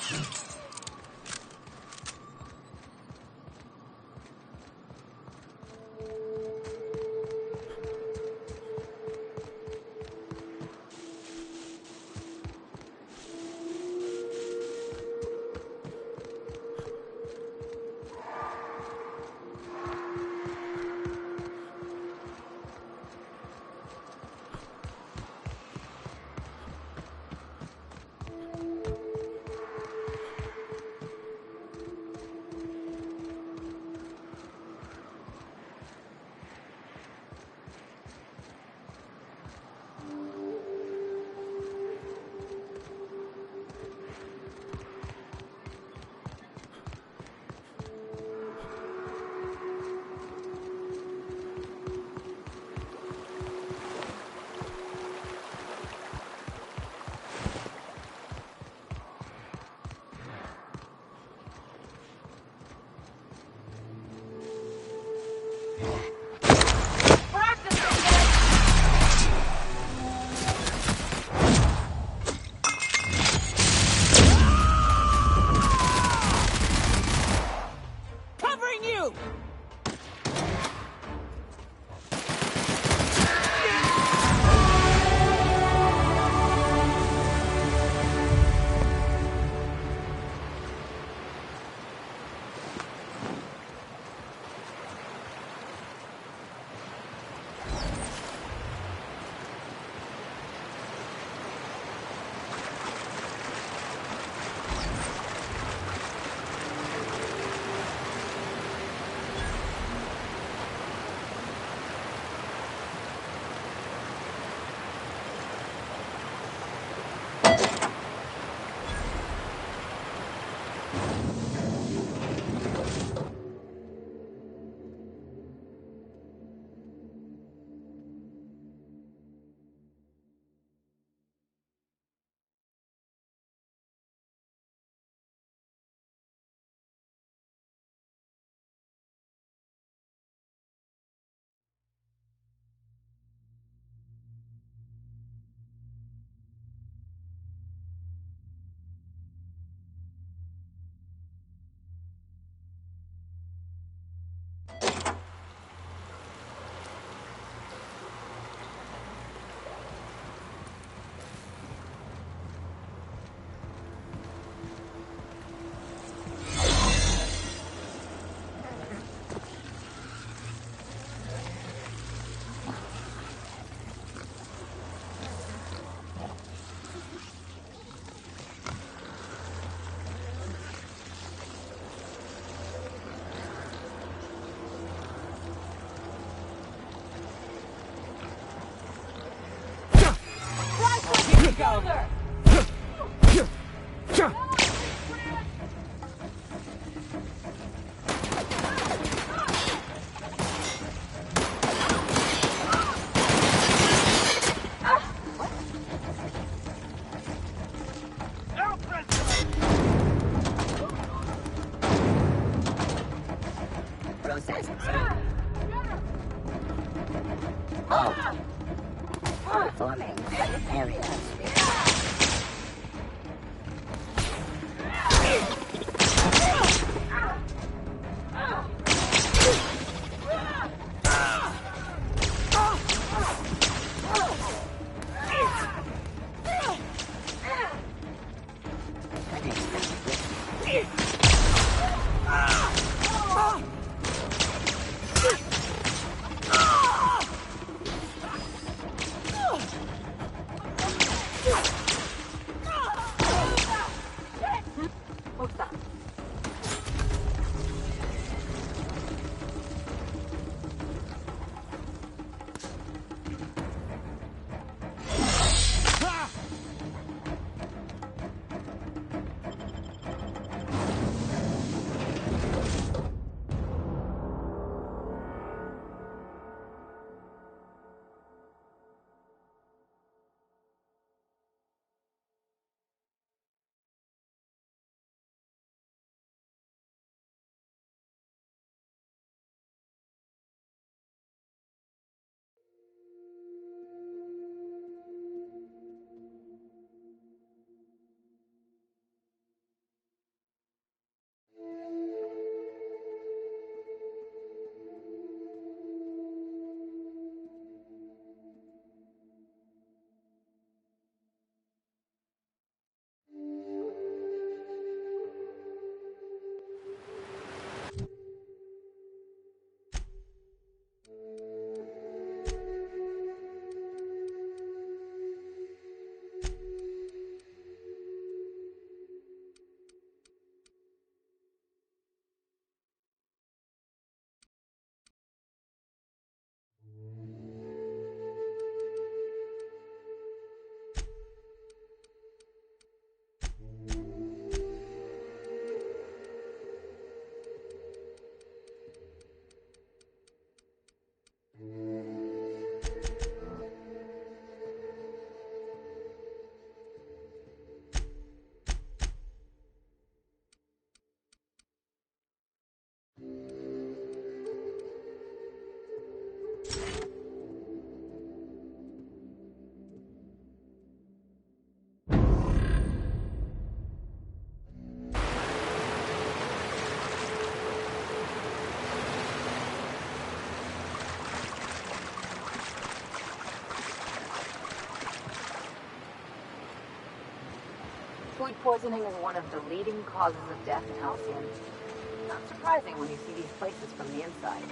Shoulder! Processing, sir. Oh. Terraforming areas. Food poisoning is one of the leading causes of death in Halcyon. Not surprising when you see these places from the inside.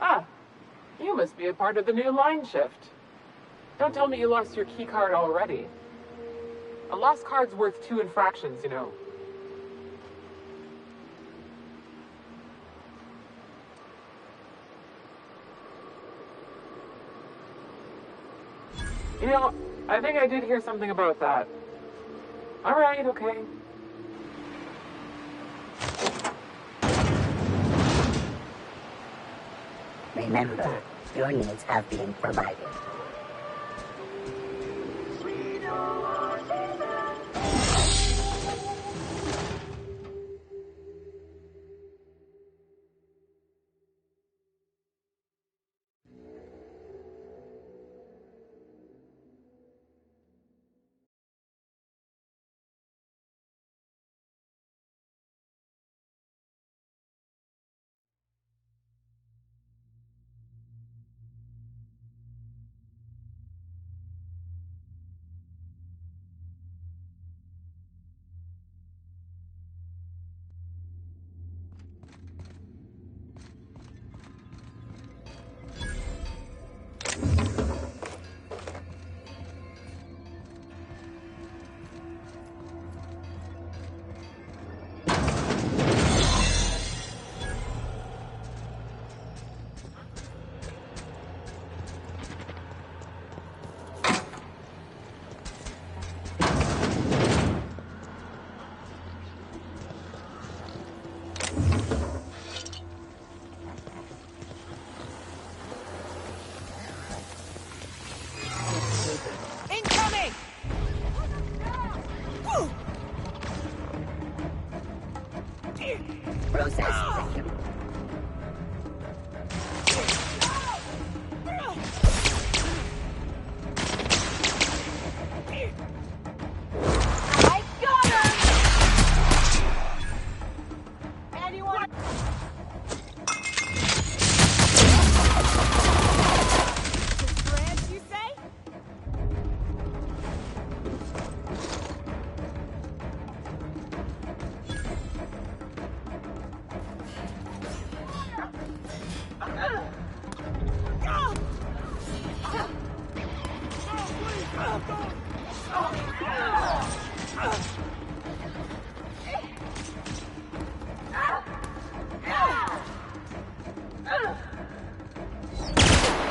Ah, you must be a part of the new line shift. Don't tell me you lost your key card already. A lost card's worth 2 infractions, you know. You know, I think I did hear something about that. Alright, okay. Remember, your needs have been provided. Process. I got him! Anyone? Strands, you say?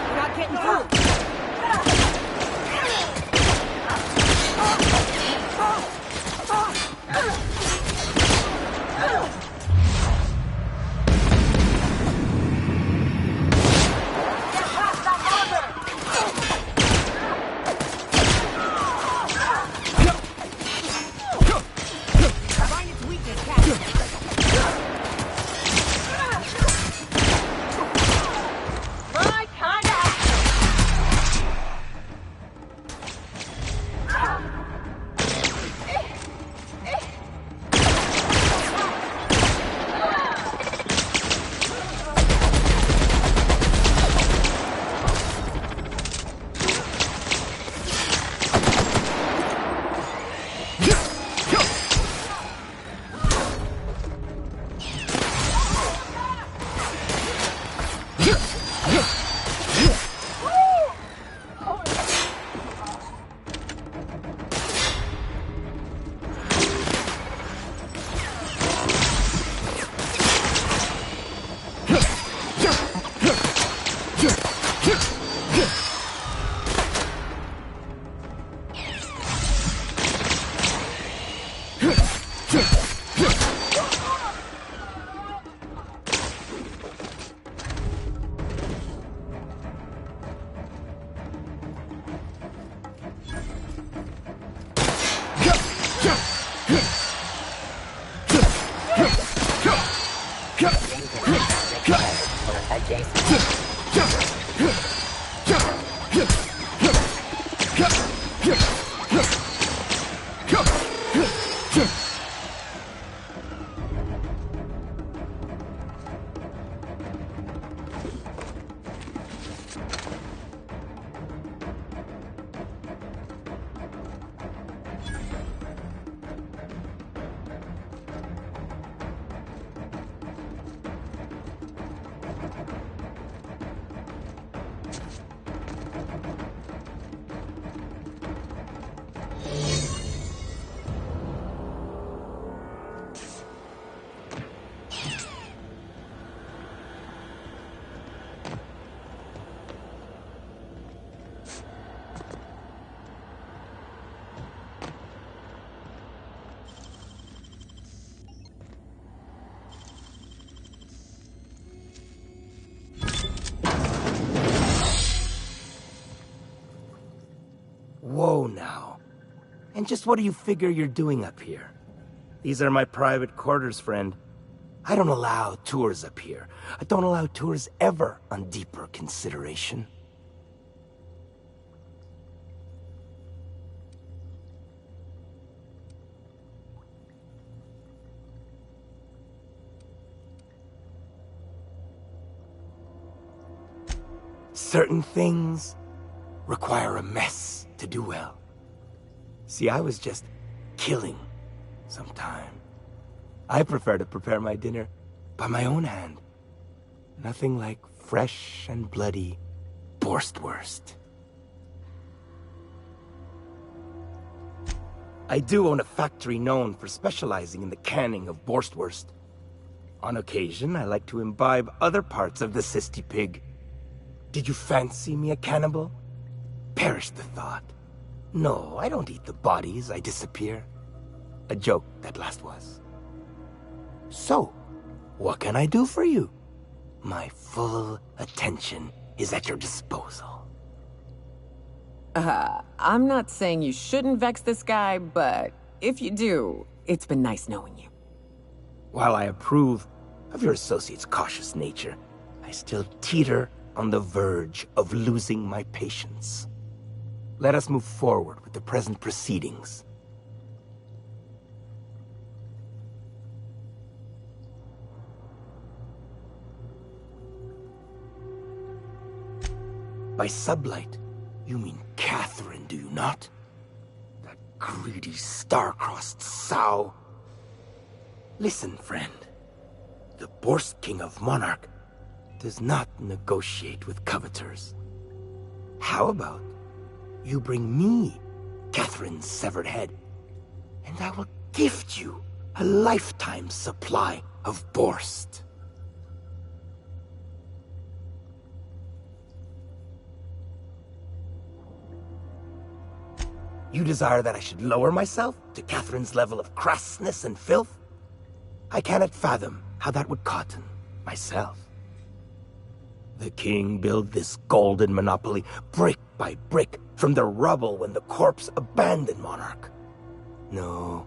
We're not getting through. And just what do you figure you're doing up here? These are my private quarters, friend. I don't allow tours up here. I don't allow tours ever on deeper consideration. Certain things require a mess to do well. See, I was just killing sometime. I prefer to prepare my dinner by my own hand. Nothing like fresh and bloody Borstwurst. I do own a factory known for specializing in the canning of Borstwurst. On occasion, I like to imbibe other parts of the cysty pig. Did you fancy me a cannibal? Perish the thought. No, I don't eat the bodies, I disappear. A joke, that last was. So, what can I do for you? My full attention is at your disposal. I'm not saying you shouldn't vex this guy, but if you do, it's been nice knowing you. While I approve of your associate's cautious nature, I still teeter on the verge of losing my patience. Let us move forward with the present proceedings. By sublight, you mean Catherine, do you not? That greedy, star-crossed sow. Listen, friend. The Borst King of Monarch does not negotiate with coveters. How about you bring me Catherine's severed head, and I will gift you a lifetime supply of Borst. You desire that I should lower myself to Catherine's level of crassness and filth? I cannot fathom how that would cotton myself. The king built this golden monopoly brick by brick from the rubble when the corpse abandoned Monarch. No,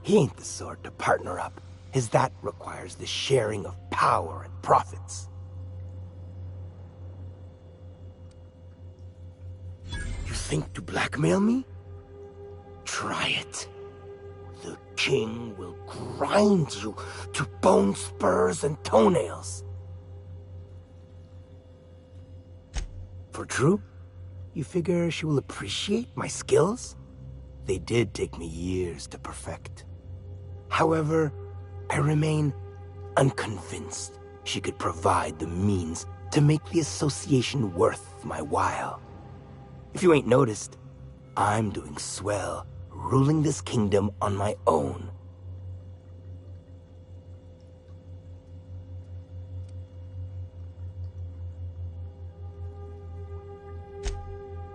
he ain't the sort to partner up, as that requires the sharing of power and profits. You think to blackmail me? Try it. The king will grind you to bone spurs and toenails. For true? You figure she will appreciate my skills? They did take me years to perfect. However, I remain unconvinced she could provide the means to make the association worth my while. If you ain't noticed, I'm doing swell, ruling this kingdom on my own.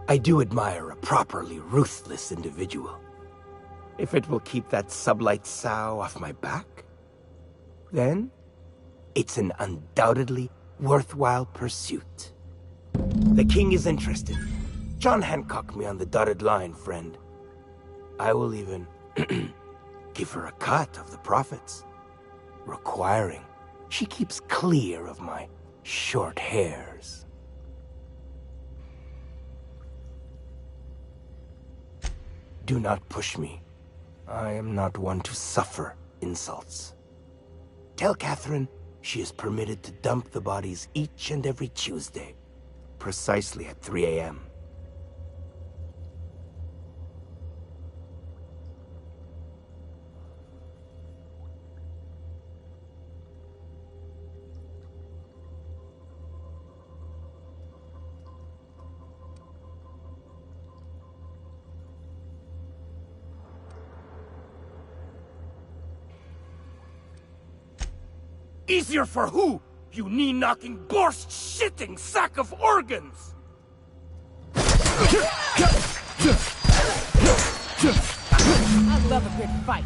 I do admire a properly ruthless individual. If it will keep that sublight sow off my back, then it's an undoubtedly worthwhile pursuit. The king is interested. John Hancock me on the dotted line, friend. I will even give her a cut of the profits, requiring she keeps clear of my short hairs. Do not push me. I am not one to suffer insults. Tell Catherine she is permitted to dump the bodies each and every Tuesday, precisely at 3 a.m. Easier for who, you knee-knocking, Borst-shitting sack of organs? I love a good fight.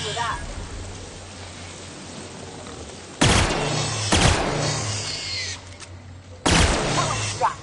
for that. Power strike.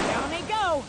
Down they go!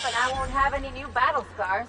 And I won't have any new battle scars.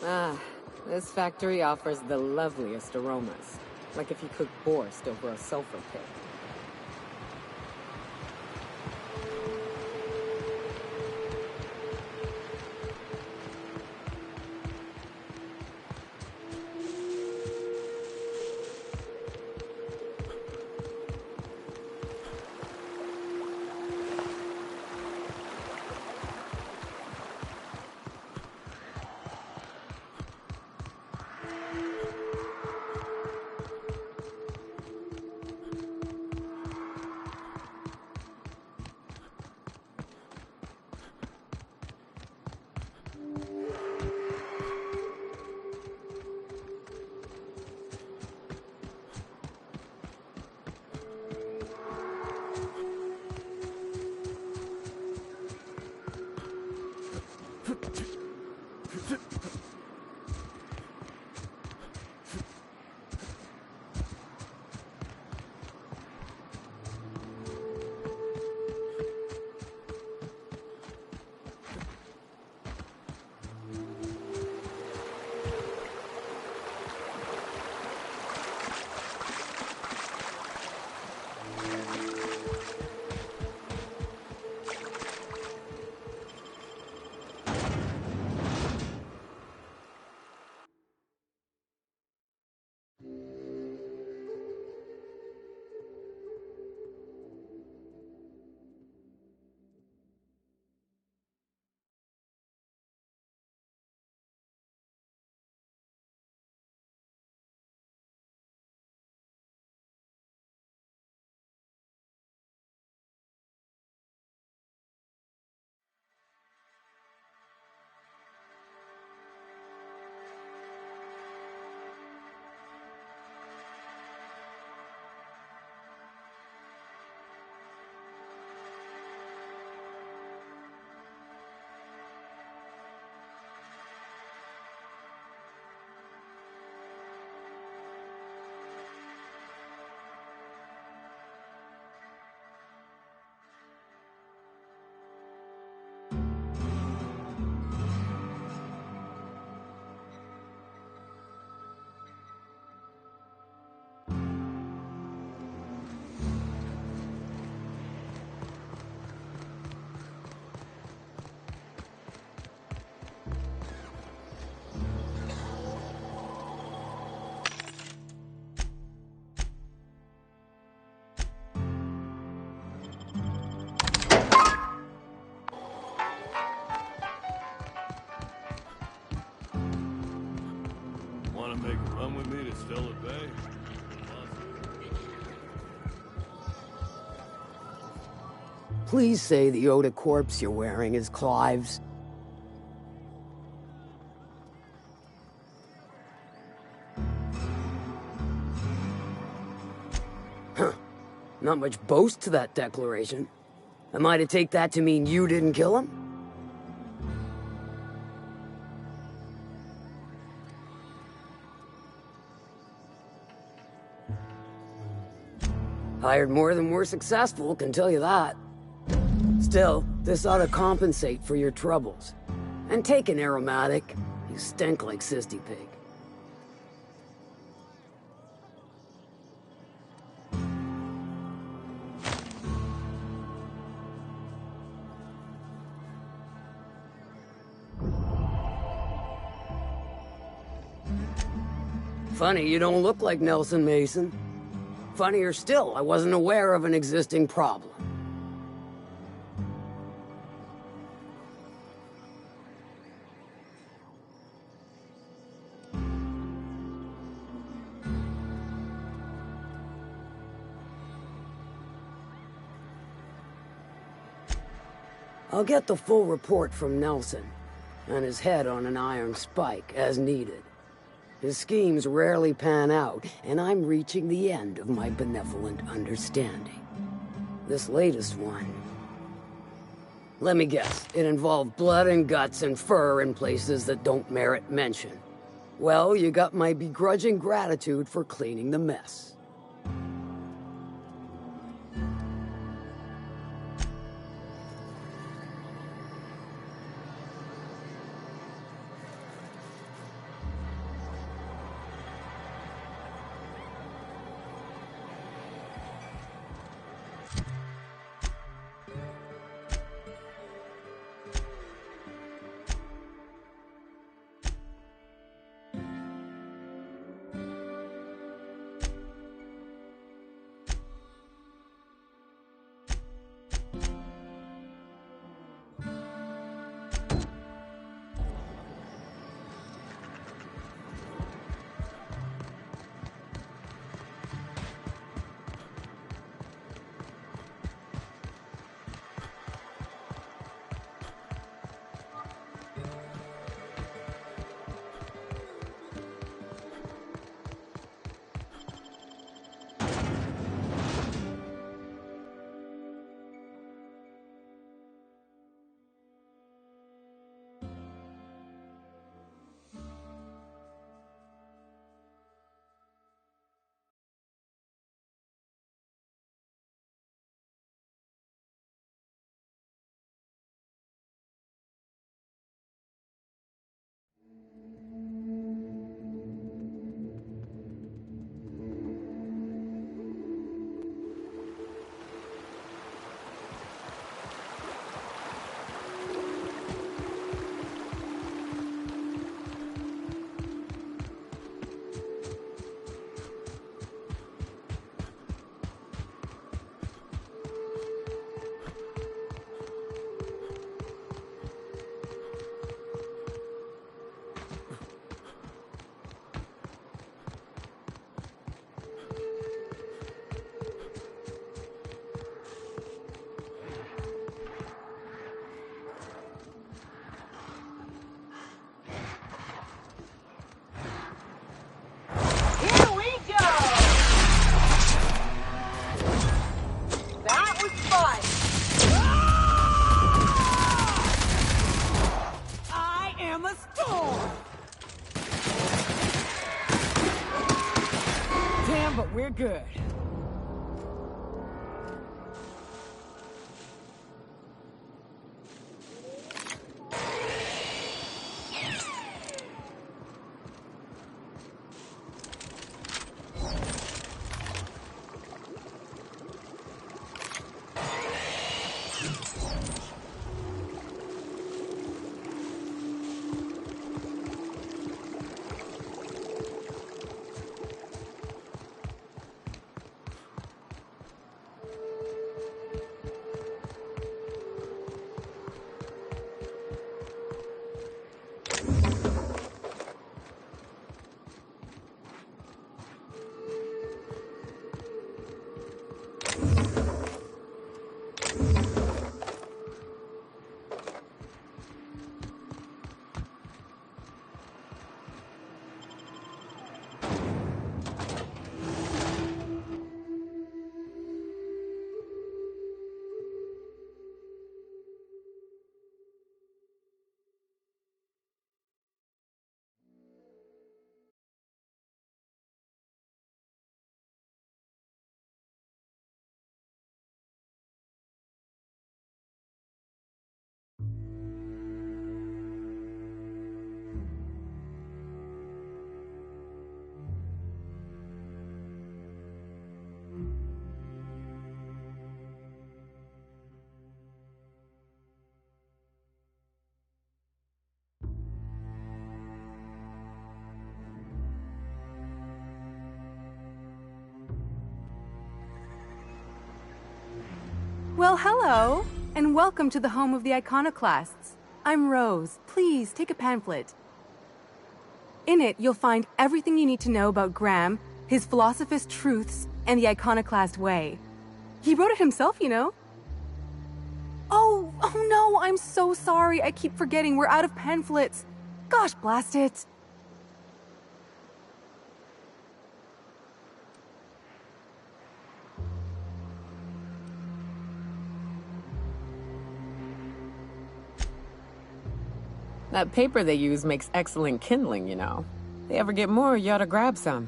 Ah, this factory offers the loveliest aromas. Like if you cook borscht over a sulfur pit. is still at bay. Please say the Yoda corpse you're wearing is Clive's. Huh. Not much boast to that declaration. Am I to take that to mean you didn't kill him? Hired more than we're successful, can tell you that. Still, this ought to compensate for your troubles. And take an aromatic. You stink like Sisty Pig. Funny, you don't look like Nelson Mason. Funnier still, I wasn't aware of an existing problem. I'll get the full report from Nelson, and his head on an iron spike, as needed. His schemes rarely pan out, and I'm reaching the end of my benevolent understanding. This latest one... Let me guess, it involved blood and guts and fur in places that don't merit mention. Well, you got my begrudging gratitude for cleaning the mess. But we're good. Well, hello, and welcome to the home of the Iconoclasts. I'm Rose. Please, take a pamphlet. In it, you'll find everything you need to know about Graham, his philosophist truths, and the Iconoclast way. He wrote it himself, you know. Oh no, I'm so sorry. I keep forgetting we're out of pamphlets. Gosh, blast it. That paper they use makes excellent kindling, you know. If they ever get more, you ought to grab some.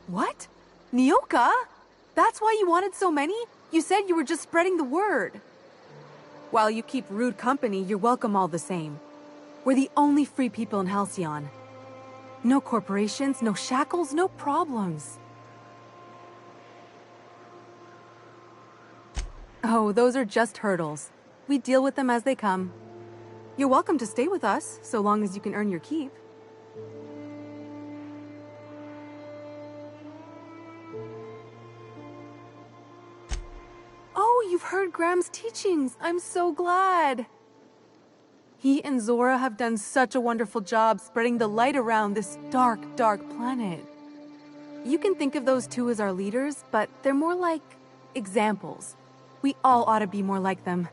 What? Nyoka? That's why you wanted so many? You said you were just spreading the word. While you keep rude company, you're welcome all the same. We're the only free people in Halcyon. No corporations, no shackles, no problems. Oh, those are just hurdles. We deal with them as they come. You're welcome to stay with us, so long as you can earn your keep. Oh, you've heard Graham's teachings. I'm so glad. He and Zora have done such a wonderful job spreading the light around this dark, dark planet. You can think of those two as our leaders, but they're more like examples. We all ought to be more like them.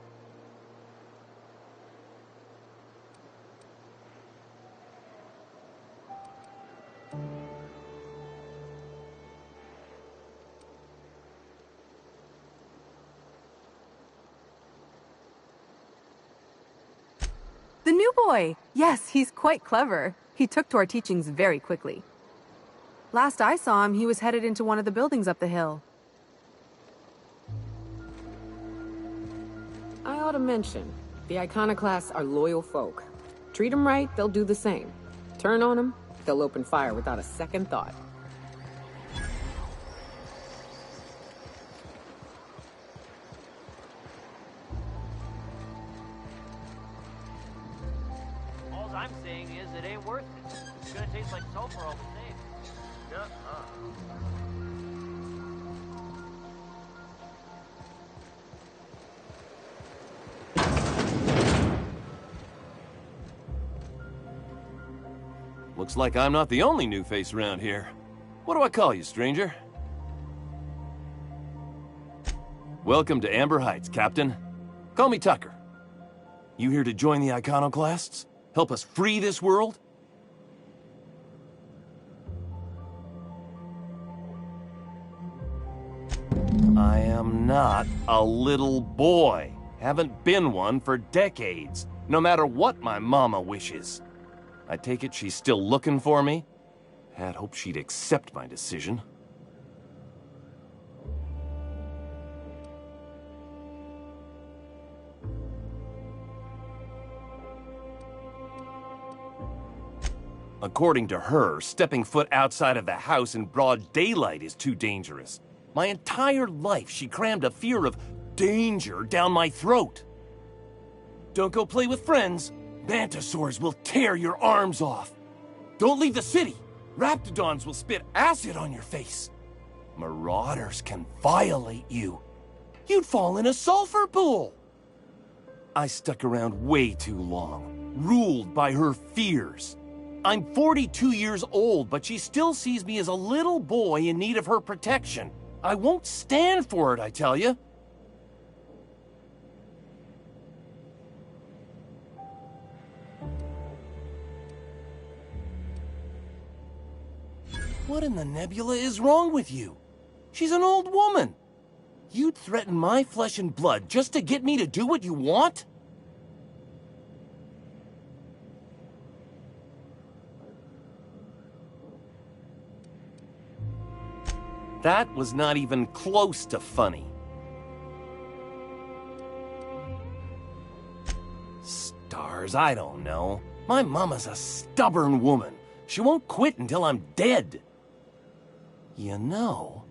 The new boy! Yes, he's quite clever. He took to our teachings very quickly. Last I saw him, he was headed into one of the buildings up the hill. I ought to mention, the Iconoclasts are loyal folk. Treat them right, they'll do the same. Turn on them, they'll open fire without a second thought. All I'm saying is it ain't worth it. It's gonna taste like sulfur all the same. Looks like I'm not the only new face around here. What do I call you, stranger? Welcome to Amber Heights, Captain. Call me Tucker. You here to join the Iconoclasts? Help us free this world? I am not a little boy. Haven't been one for decades, no matter what my mama wishes. I take it she's still looking for me? Had hoped she'd accept my decision. According to her, stepping foot outside of the house in broad daylight is too dangerous. My entire life, she crammed a fear of danger down my throat. Don't go play with friends. Mantisaurs will tear your arms off. Don't leave the city. Raptidons will spit acid on your face. Marauders can violate you. You'd fall in a sulfur pool. I stuck around way too long, ruled by her fears. I'm 42 years old, but she still sees me as a little boy in need of her protection. I won't stand for it, I tell you. What in the nebula is wrong with you? She's an old woman. You'd threaten my flesh and blood just to get me to do what you want? That was not even close to funny. Stars, I don't know. My mama's a stubborn woman. She won't quit until I'm dead. You know,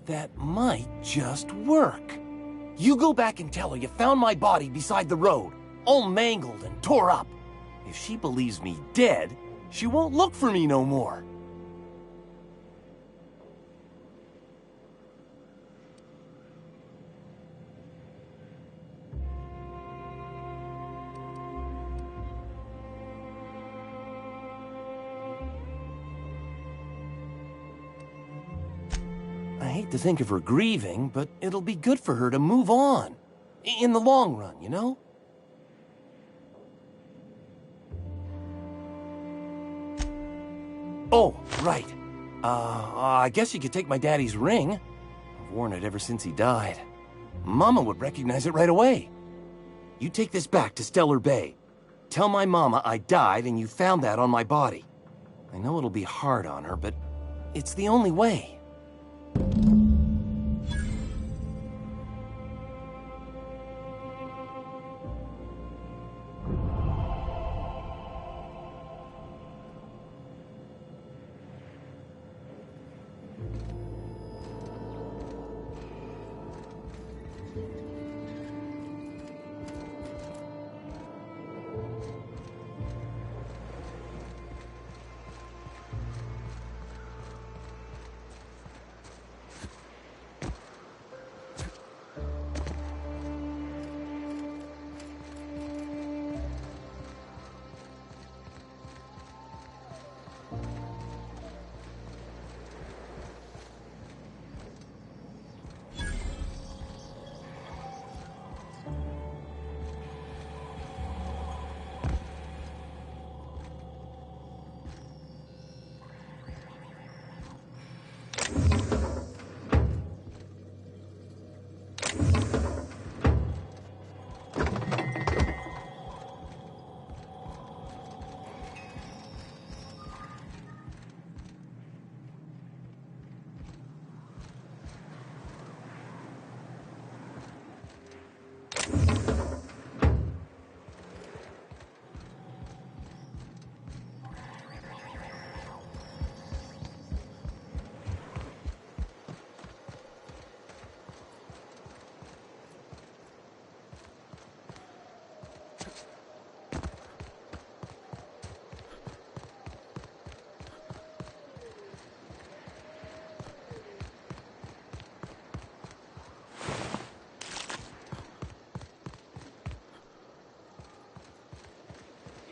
that might just work. You go back and tell her you found my body beside the road, all mangled and tore up. If she believes me dead, she won't look for me no more. to think of her grieving, but it'll be good for her to move on. In the long run, you know? Oh, right. I guess you could take my daddy's ring. I've worn it ever since he died. Mama would recognize it right away. You take this back to Stellar Bay. Tell my mama I died and you found that on my body. I know it'll be hard on her, but it's the only way.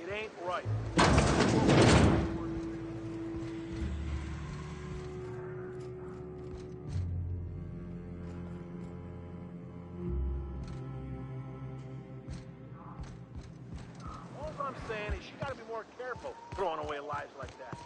It ain't right. All I'm saying is you gotta be more careful throwing away lives like that.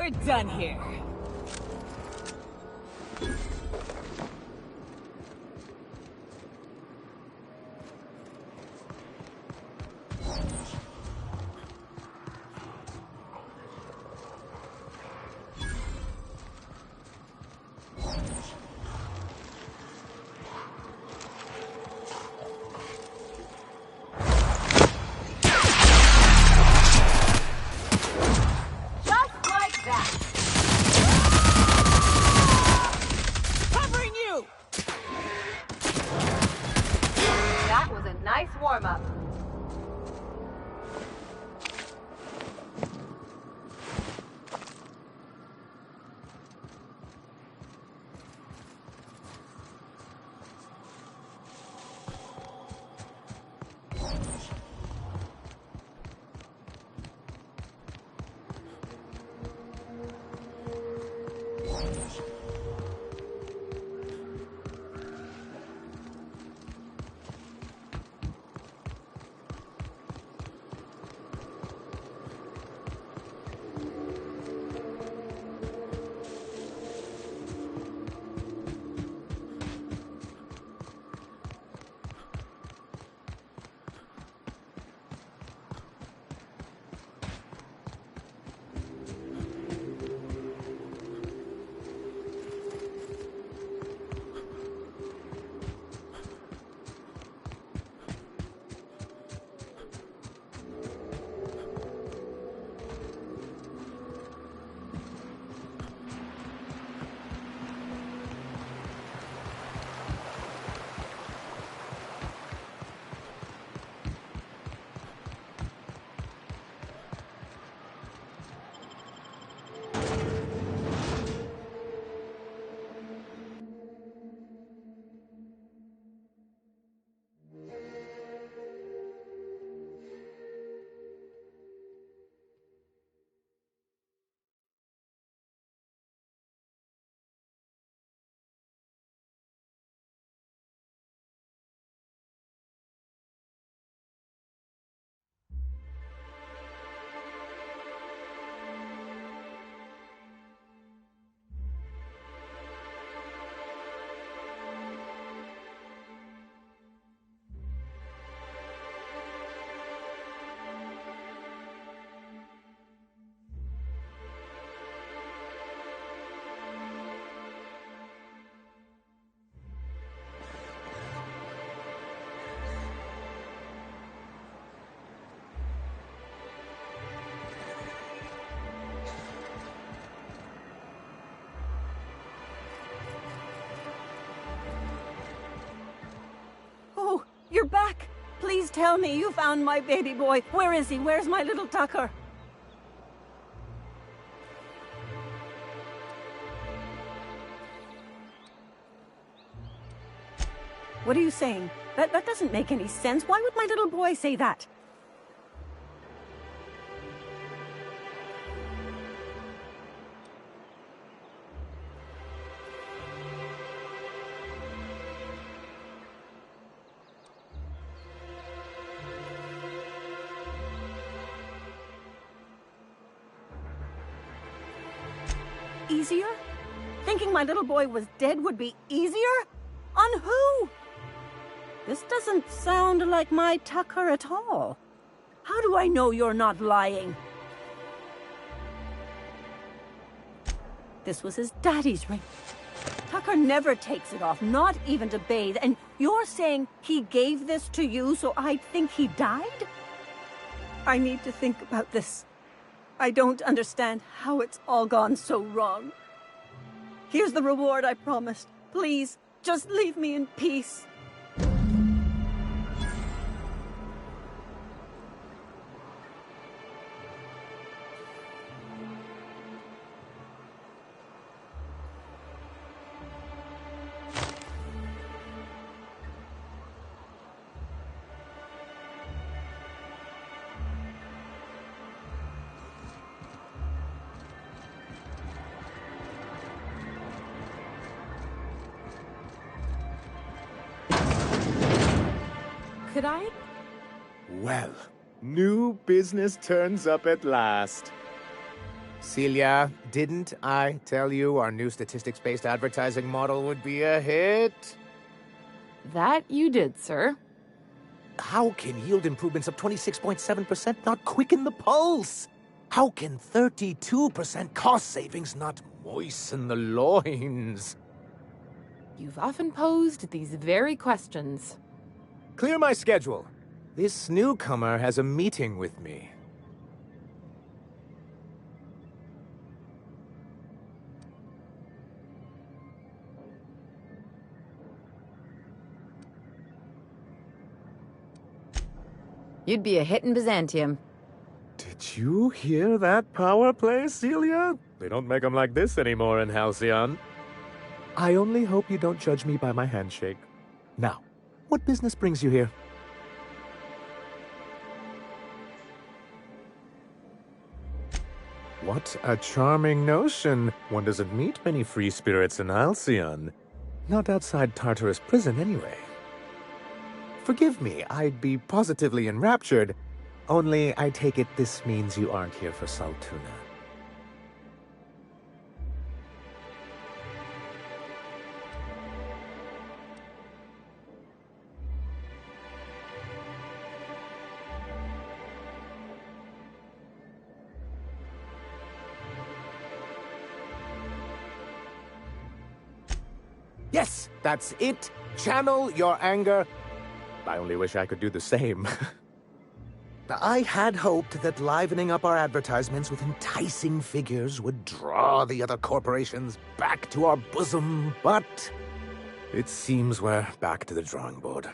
We're done here. Warm-up. You're back! Please tell me you found my baby boy. Where is he? Where's my little Tucker? What are you saying? That doesn't make any sense. Why would my little boy say that? Easier? Thinking my little boy was dead would be easier? On who? This doesn't sound like my Tucker at all. How do I know you're not lying? This was his daddy's ring. Tucker never takes it off, not even to bathe, and you're saying he gave this to you so I'd think he died? I need to think about this. I don't understand how it's all gone so wrong. Here's the reward I promised. Please, just leave me in peace. Could I? Well, new business turns up at last. Celia, didn't I tell you our new statistics-based advertising model would be a hit? That you did, sir. How can yield improvements of 26.7% not quicken the pulse? How can 32% cost savings not moisten the loins? You've often posed these very questions. Clear my schedule. This newcomer has a meeting with me. You'd be a hit in Byzantium. Did you hear that power play, Celia? They don't make them like this anymore in Halcyon. I only hope you don't judge me by my handshake. Now, what business brings you here? What a charming notion. One doesn't meet many free spirits in Halcyon. Not outside Tartarus prison, anyway. Forgive me, I'd be positively enraptured. Only, I take it this means you aren't here for Saltuna. Yes, that's it. Channel your anger. I only wish I could do the same. I had hoped that livening up our advertisements with enticing figures would draw the other corporations back to our bosom, but it seems we're back to the drawing board.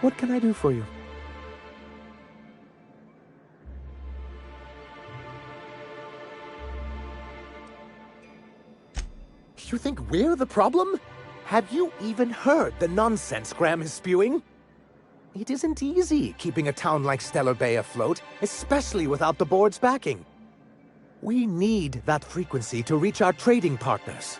What can I do for you? You think we're the problem? Have you even heard the nonsense Graham is spewing? It isn't easy keeping a town like Stellar Bay afloat, especially without the board's backing. We need that frequency to reach our trading partners.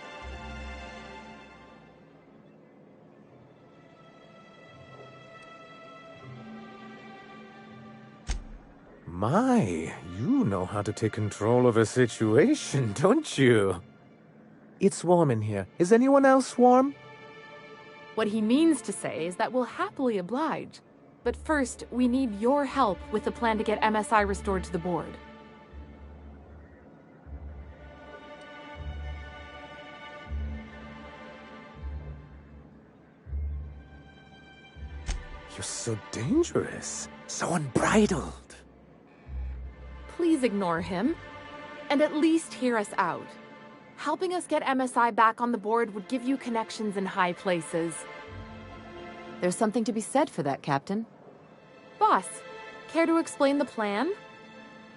My, you know how to take control of a situation, don't you? It's warm in here. Is anyone else warm? What he means to say is that we'll happily oblige. But first, we need your help with the plan to get MSI restored to the board. You're so dangerous, so unbridled. Please ignore him, and at least hear us out. Helping us get MSI back on the board would give you connections in high places. There's something to be said for that, Captain. Boss, care to explain the plan?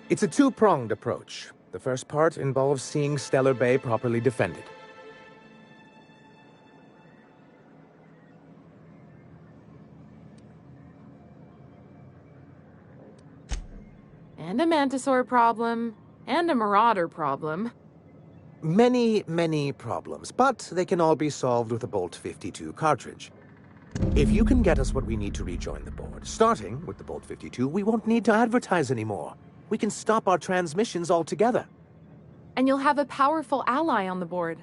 It's a two-pronged approach. The first part involves seeing Stellar Bay properly defended. And a Mantisaur problem, and a Marauder problem. Many problems, but they can all be solved with a Bolt 52 cartridge. If you can get us what we need to rejoin the board, starting with the Bolt 52, we won't need to advertise anymore. We can stop our transmissions altogether. And you'll have a powerful ally on the board.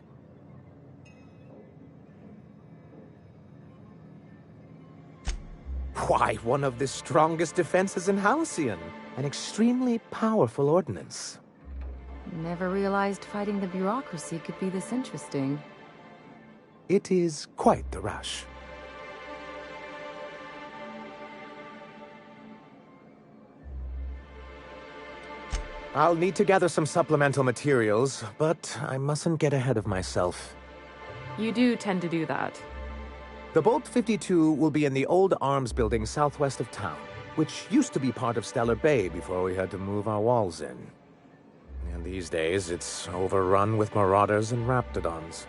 Why, one of the strongest defenses in Halcyon. An extremely powerful ordnance. Never realized fighting the bureaucracy could be this interesting. It is quite the rush. I'll need to gather some supplemental materials, but I mustn't get ahead of myself. You do tend to do that. The Bolt 52 will be in the old arms building southwest of town, which used to be part of Stellar Bay before we had to move our walls in. And these days, it's overrun with marauders and Raptidons.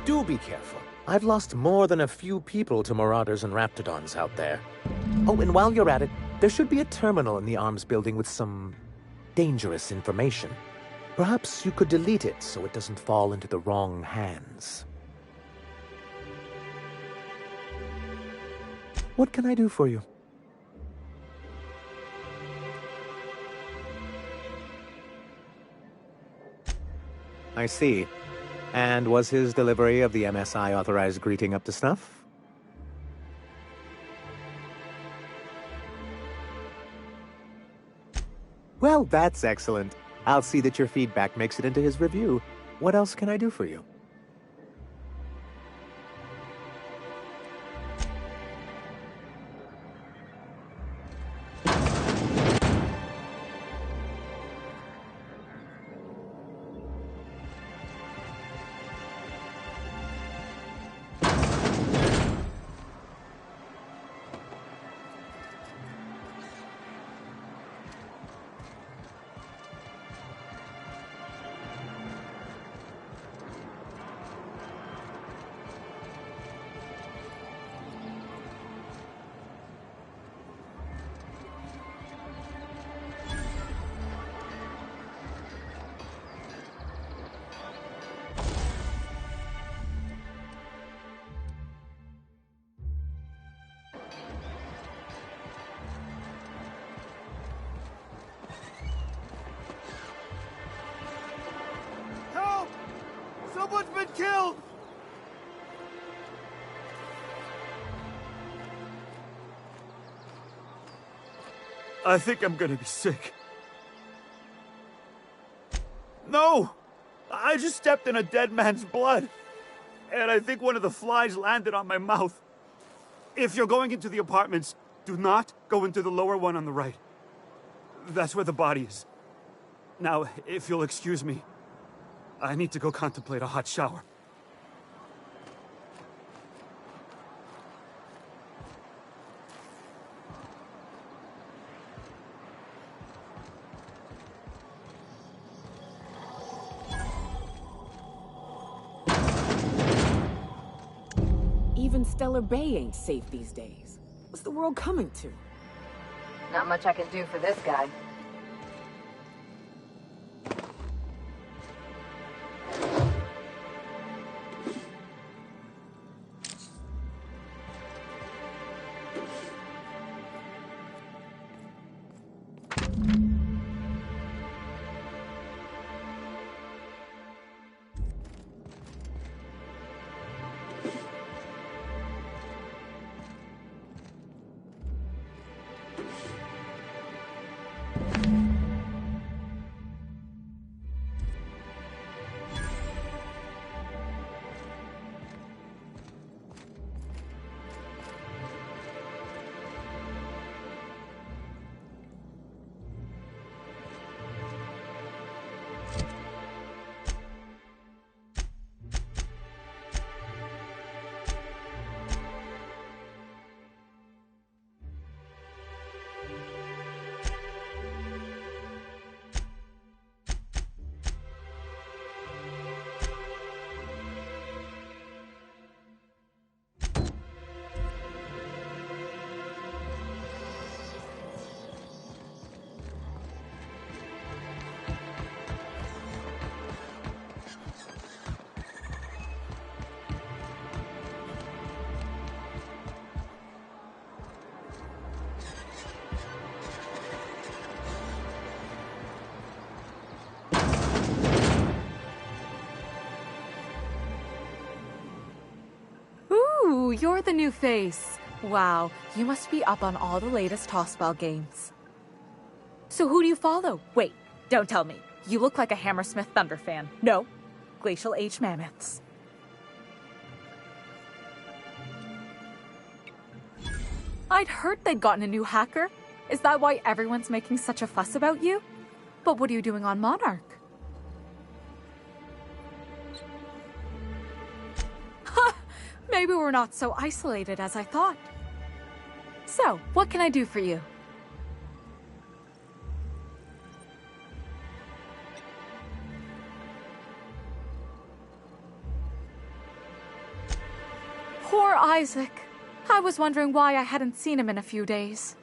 Do be careful. I've lost more than a few people to marauders and Raptidons out there. Oh, and while you're at it, There should be a terminal in the arms building with some dangerous information. Perhaps you could delete it so it doesn't fall into the wrong hands. What can I do for you? I see. And was his delivery of the MSI authorized greeting up to snuff? Well, that's excellent. I'll see that your feedback makes it into his review. What else can I do for you? Someone's been killed! I think I'm gonna be sick. No! I just stepped in a dead man's blood. And I think one of the flies landed on my mouth. If you're going into the apartments, do not go into the lower one on the right. That's where the body is. Now, if you'll excuse me, I need to go contemplate a hot shower. Even Stellar Bay ain't safe these days. What's the world coming to? Not much I can do for this guy. Ooh, you're the new face. Wow, you must be up on all the latest Tossball games. So who do you follow? Wait, don't tell me. You look like a Hammersmith Thunder fan. No, Glacial Age Mammoths. I'd heard they'd gotten a new hacker. Is that why everyone's making such a fuss about you? But what are you doing on Monarch? Maybe we're not so isolated as I thought. So, what can I do for you? Poor Isaac. I was wondering why I hadn't seen him in a few days.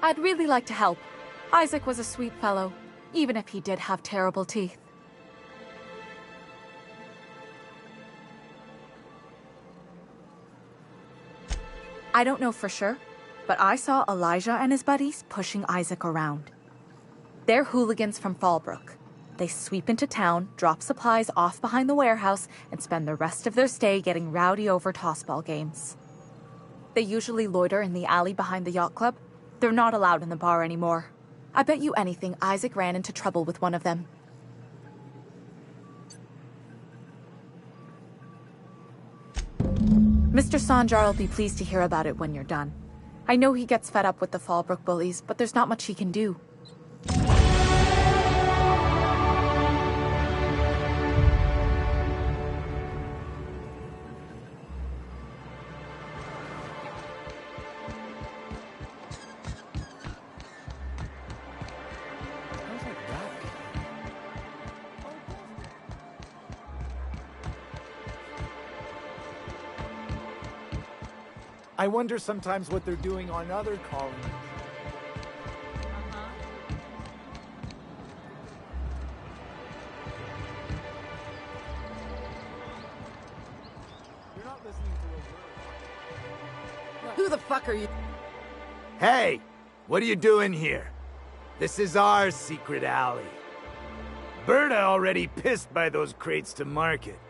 I'd really like to help. Isaac was a sweet fellow, even if he did have terrible teeth. I don't know for sure, but I saw Elijah and his buddies pushing Isaac around. They're hooligans from Fallbrook. They sweep into town, drop supplies off behind the warehouse, and spend the rest of their stay getting rowdy over tossball games. They usually loiter in the alley behind the yacht club. They're not allowed in the bar anymore. I bet you anything Isaac ran into trouble with one of them. Mr. Sanjar will be pleased to hear about it when you're done. I know he gets fed up with the Fallbrook bullies, but there's not much he can do. I wonder sometimes what they're doing on other colonies. You're not listening to a word. Who the fuck are you? Hey, what are you doing here? This is our secret alley. Berta already pissed by those crates to market.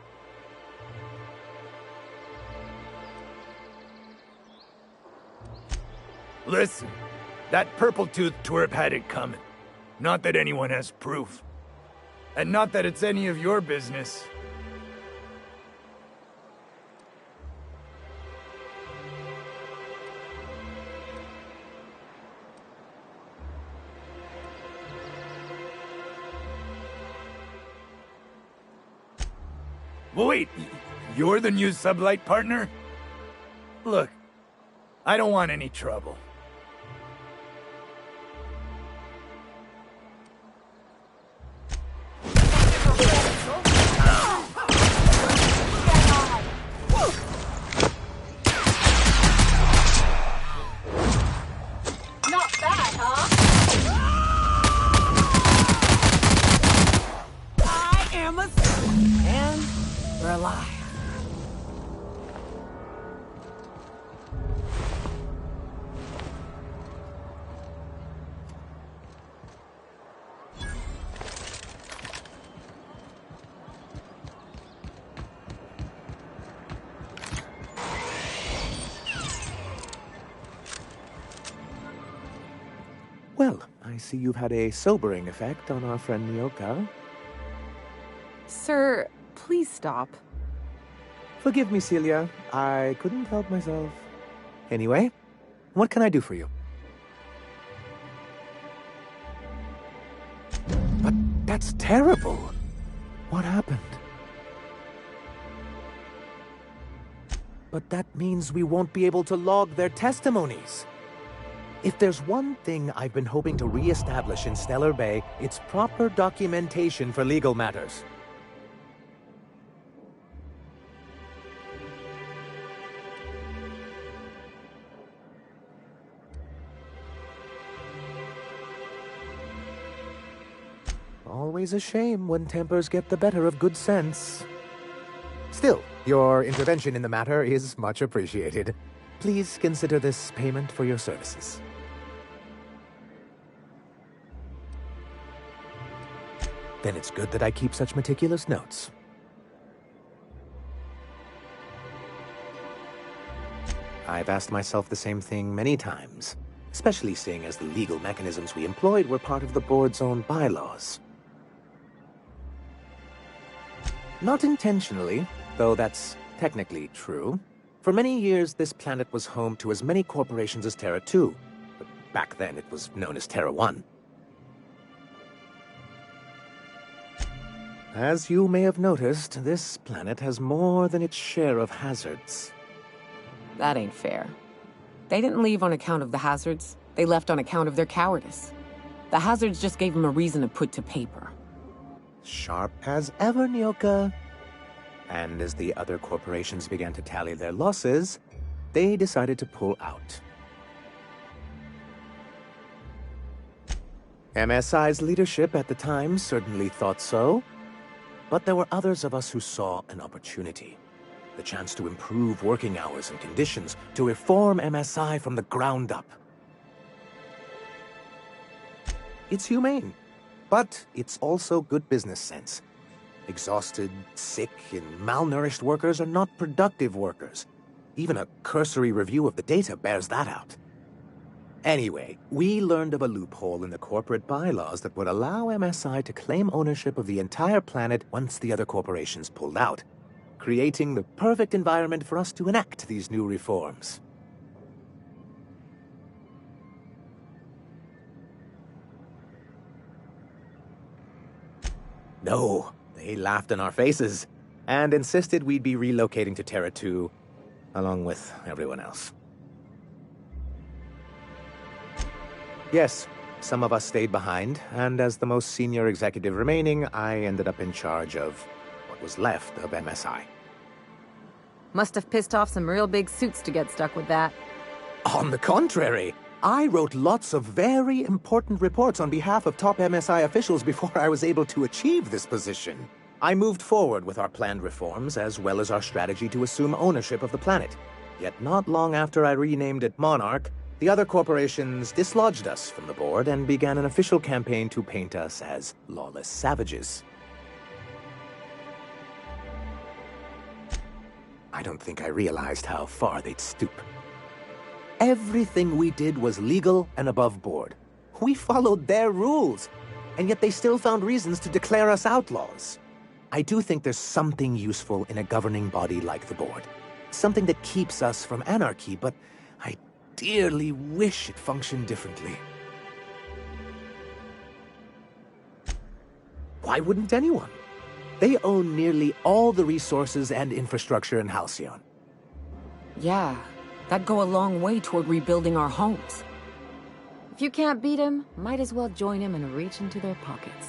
Listen, that purple-toothed twerp had it coming. Not that anyone has proof. And not that it's any of your business. Wait, you're the new sublight partner? Look, I don't want any trouble. Well, I see you've had a sobering effect on our friend Nyoka. Sir, please stop. Forgive me, Celia. I couldn't help myself. Anyway, what can I do for you? But that's terrible. What happened? But that means we won't be able to log their testimonies. If there's one thing I've been hoping to re-establish in Stellar Bay, it's proper documentation for legal matters. Always a shame when tempers get the better of good sense. Still, your intervention in the matter is much appreciated. Please consider this payment for your services. Then it's good that I keep such meticulous notes. I've asked myself the same thing many times, especially seeing as the legal mechanisms we employed were part of the board's own bylaws. Not intentionally, though that's technically true. For many years, this planet was home to as many corporations as Terra 2, but back then it was known as Terra 1. As you may have noticed, this planet has more than its share of hazards. That ain't fair. They didn't leave on account of the hazards. They left on account of their cowardice. The hazards just gave them a reason to put to paper. Sharp as ever, Nyoka. And as the other corporations began to tally their losses, they decided to pull out. MSI's leadership at the time certainly thought so, but there were others of us who saw an opportunity. The chance to improve working hours and conditions, to reform MSI from the ground up. It's humane, but it's also good business sense. Exhausted, sick, and malnourished workers are not productive workers. Even a cursory review of the data bears that out. Anyway, we learned of a loophole in the corporate bylaws that would allow MSI to claim ownership of the entire planet once the other corporations pulled out, creating the perfect environment for us to enact these new reforms. No, they laughed in our faces and insisted we'd be relocating to Terra 2, along with everyone else. Yes, some of us stayed behind, and as the most senior executive remaining, I ended up in charge of what was left of MSI. Must have pissed off some real big suits to get stuck with that. On the contrary, I wrote lots of very important reports on behalf of top MSI officials before I was able to achieve this position. I moved forward with our planned reforms, as well as our strategy to assume ownership of the planet. Yet not long after I renamed it Monarch, the other corporations dislodged us from the board and began an official campaign to paint us as lawless savages. I don't think I realized how far they'd stoop. Everything we did was legal and above board. We followed their rules, and yet they still found reasons to declare us outlaws. I do think there's something useful in a governing body like the board. Something that keeps us from anarchy, but I dearly wish it functioned differently. Why wouldn't anyone? They own nearly all the resources and infrastructure in Halcyon. Yeah, that'd go a long way toward rebuilding our homes. If you can't beat him, might as well join him and reach into their pockets.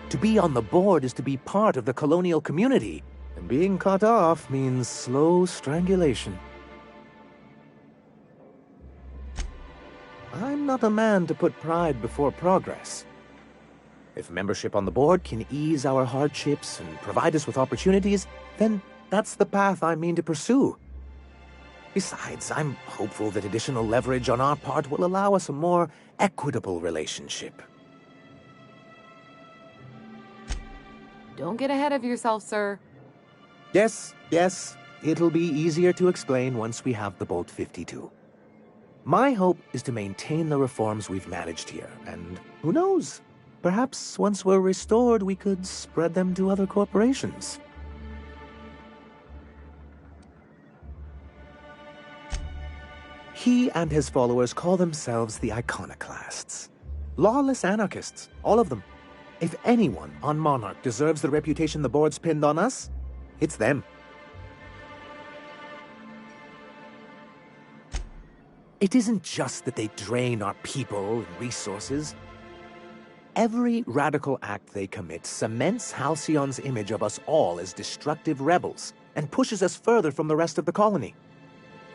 To be on the board is to be part of the colonial community, and being cut off means slow strangulation. I'm not a man to put pride before progress. If membership on the board can ease our hardships and provide us with opportunities, then that's the path I mean to pursue. Besides, I'm hopeful that additional leverage on our part will allow us a more equitable relationship. Don't get ahead of yourself, sir. Yes, it'll be easier to explain once we have the Bolt 52. My hope is to maintain the reforms we've managed here, and who knows? Perhaps once we're restored, we could spread them to other corporations. He and his followers call themselves the Iconoclasts. Lawless anarchists, all of them. If anyone on Monarch deserves the reputation the board's pinned on us, it's them. It isn't just that they drain our people and resources. Every radical act they commit cements Halcyon's image of us all as destructive rebels and pushes us further from the rest of the colony.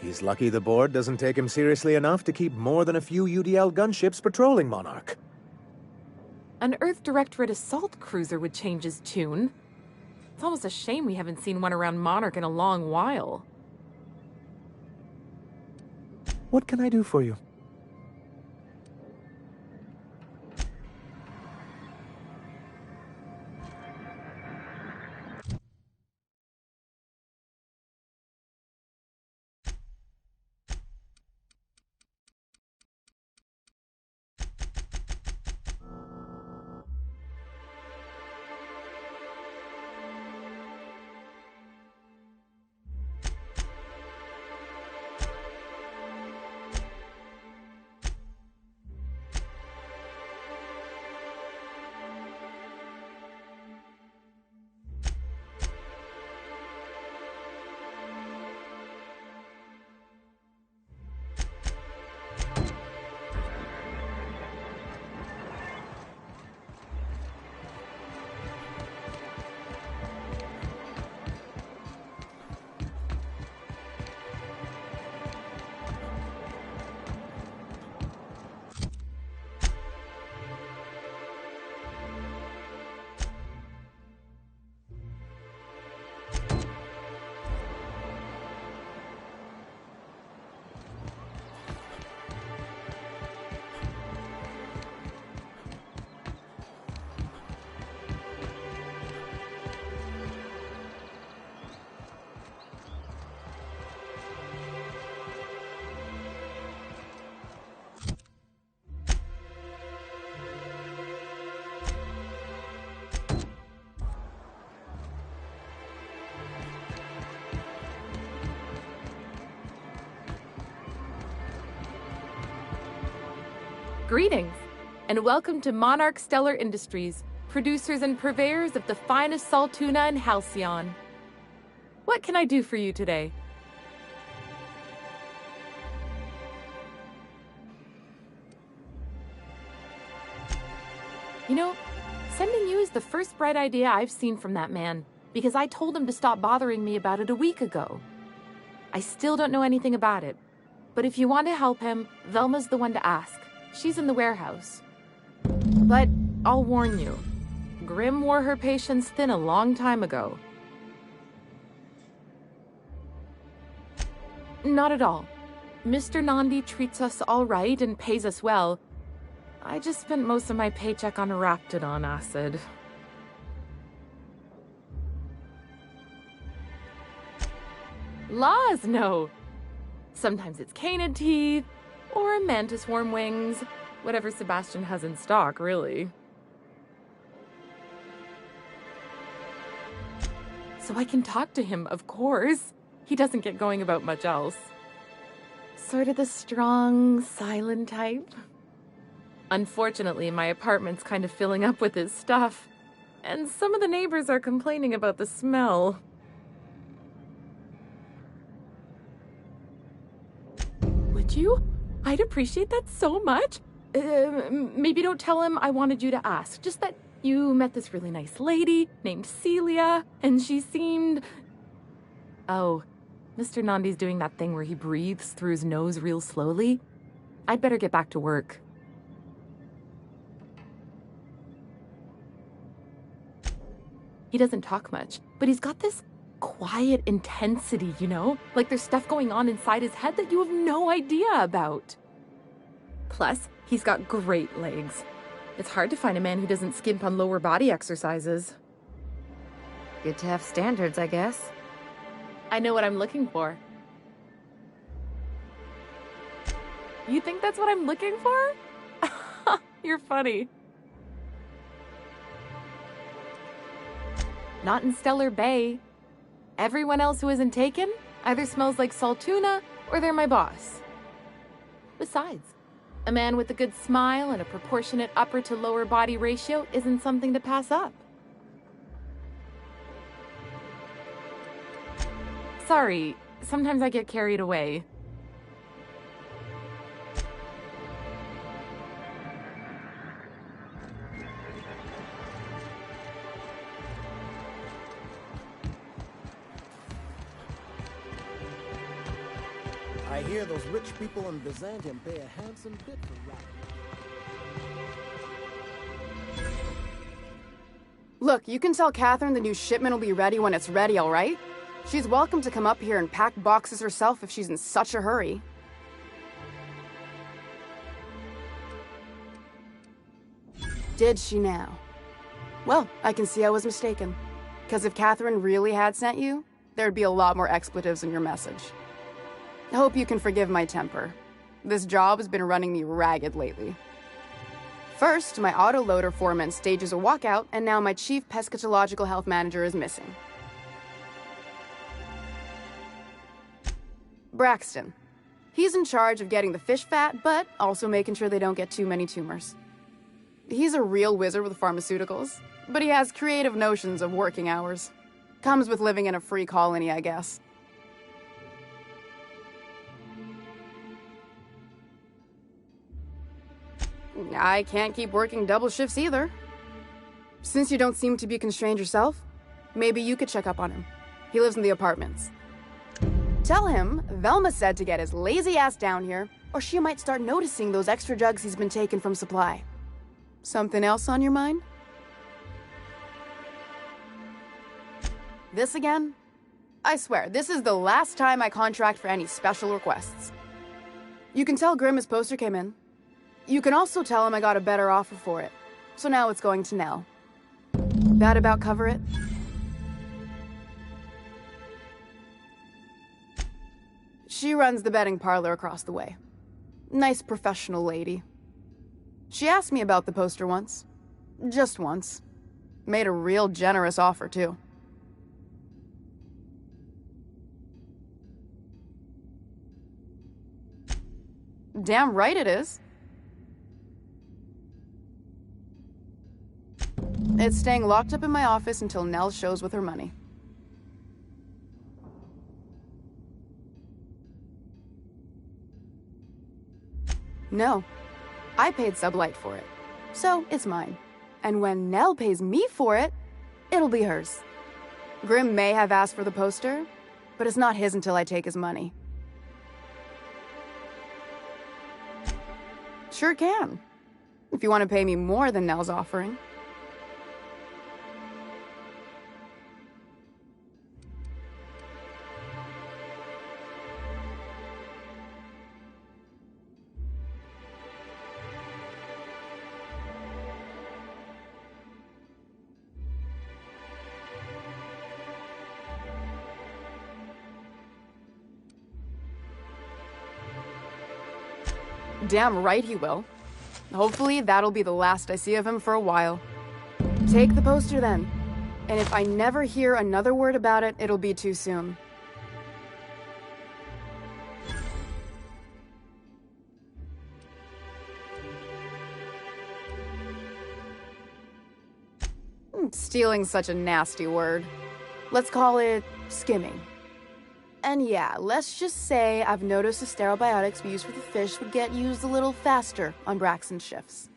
He's lucky the board doesn't take him seriously enough to keep more than a few UDL gunships patrolling Monarch. An Earth Directorate assault cruiser would change his tune. It's almost a shame we haven't seen one around Monarch in a long while. What can I do for you? Greetings, and welcome to Monarch Stellar Industries, producers and purveyors of the finest salt tuna in Halcyon. What can I do for you today? You know, sending you is the first bright idea I've seen from that man, because I told him to stop bothering me about it a week ago. I still don't know anything about it, but if you want to help him, Velma's the one to ask. She's in the warehouse. But I'll warn you, Grim wore her patience thin a long time ago. Not at all. Mr. Nandi treats us all right and pays us well. I just spent most of my paycheck on Raptidon acid. Laws, no. Sometimes it's canid teeth, or mantis worm wings. Whatever Sebastian has in stock, really. So I can talk to him, of course. He doesn't get going about much else. Sort of the strong, silent type. Unfortunately, my apartment's kind of filling up with his stuff, and some of the neighbors are complaining about the smell. Would you? I'd appreciate that so much. Maybe don't tell him I wanted you to ask. Just that you met this really nice lady named Celia, and she seemed... Oh, Mr. Nandi's doing that thing where he breathes through his nose real slowly. I'd better get back to work. He doesn't talk much, but he's got this quiet intensity, you know? Like there's stuff going on inside his head that you have no idea about. Plus, he's got great legs. It's hard to find a man who doesn't skimp on lower body exercises. Good to have standards, I guess. I know what I'm looking for. You think that's what I'm looking for? You're funny. Not in Stellar Bay. Everyone else who isn't taken either smells like salt tuna or they're my boss. Besides, a man with a good smile and a proportionate upper to lower body ratio isn't something to pass up. Sorry, sometimes I get carried away. I hear those rich people in Byzantium pay a handsome bit for Raptidons. Look, you can tell Catherine the new shipment will be ready when it's ready, all right? She's welcome to come up here and pack boxes herself if she's in such a hurry. Did she now? Well, I can see I was mistaken. Because if Catherine really had sent you, there'd be a lot more expletives in your message. I hope you can forgive my temper. This job has been running me ragged lately. First, my autoloader foreman stages a walkout, and now my chief pescatological health manager is missing. Braxton. He's in charge of getting the fish fat, but also making sure they don't get too many tumors. He's a real wizard with pharmaceuticals, but he has creative notions of working hours. Comes with living in a free colony, I guess. I can't keep working double shifts either. Since you don't seem to be constrained yourself, maybe you could check up on him. He lives in the apartments. Tell him Velma said to get his lazy ass down here, or she might start noticing those extra jugs he's been taking from supply. Something else on your mind? This again? I swear, this is the last time I contract for any special requests. You can tell Grim his poster came in. You can also tell him I got a better offer for it. So now it's going to Nell. That about cover it? She runs the betting parlor across the way. Nice professional lady. She asked me about the poster once. Just once. Made a real generous offer, too. Damn right it is. It's staying locked up in my office until Nell shows with her money. No. I paid Sublight for it. So, it's mine. And when Nell pays me for it, it'll be hers. Grim may have asked for the poster, but it's not his until I take his money. Sure can. If you want to pay me more than Nell's offering. Damn right he will. Hopefully that'll be the last I see of him for a while. Take the poster then. And if I never hear another word about it, it'll be too soon. Stealing's such a nasty word. Let's call it skimming. And yeah, let's just say I've noticed the sterile biotics we use for the fish would get used a little faster on Braxton's shifts.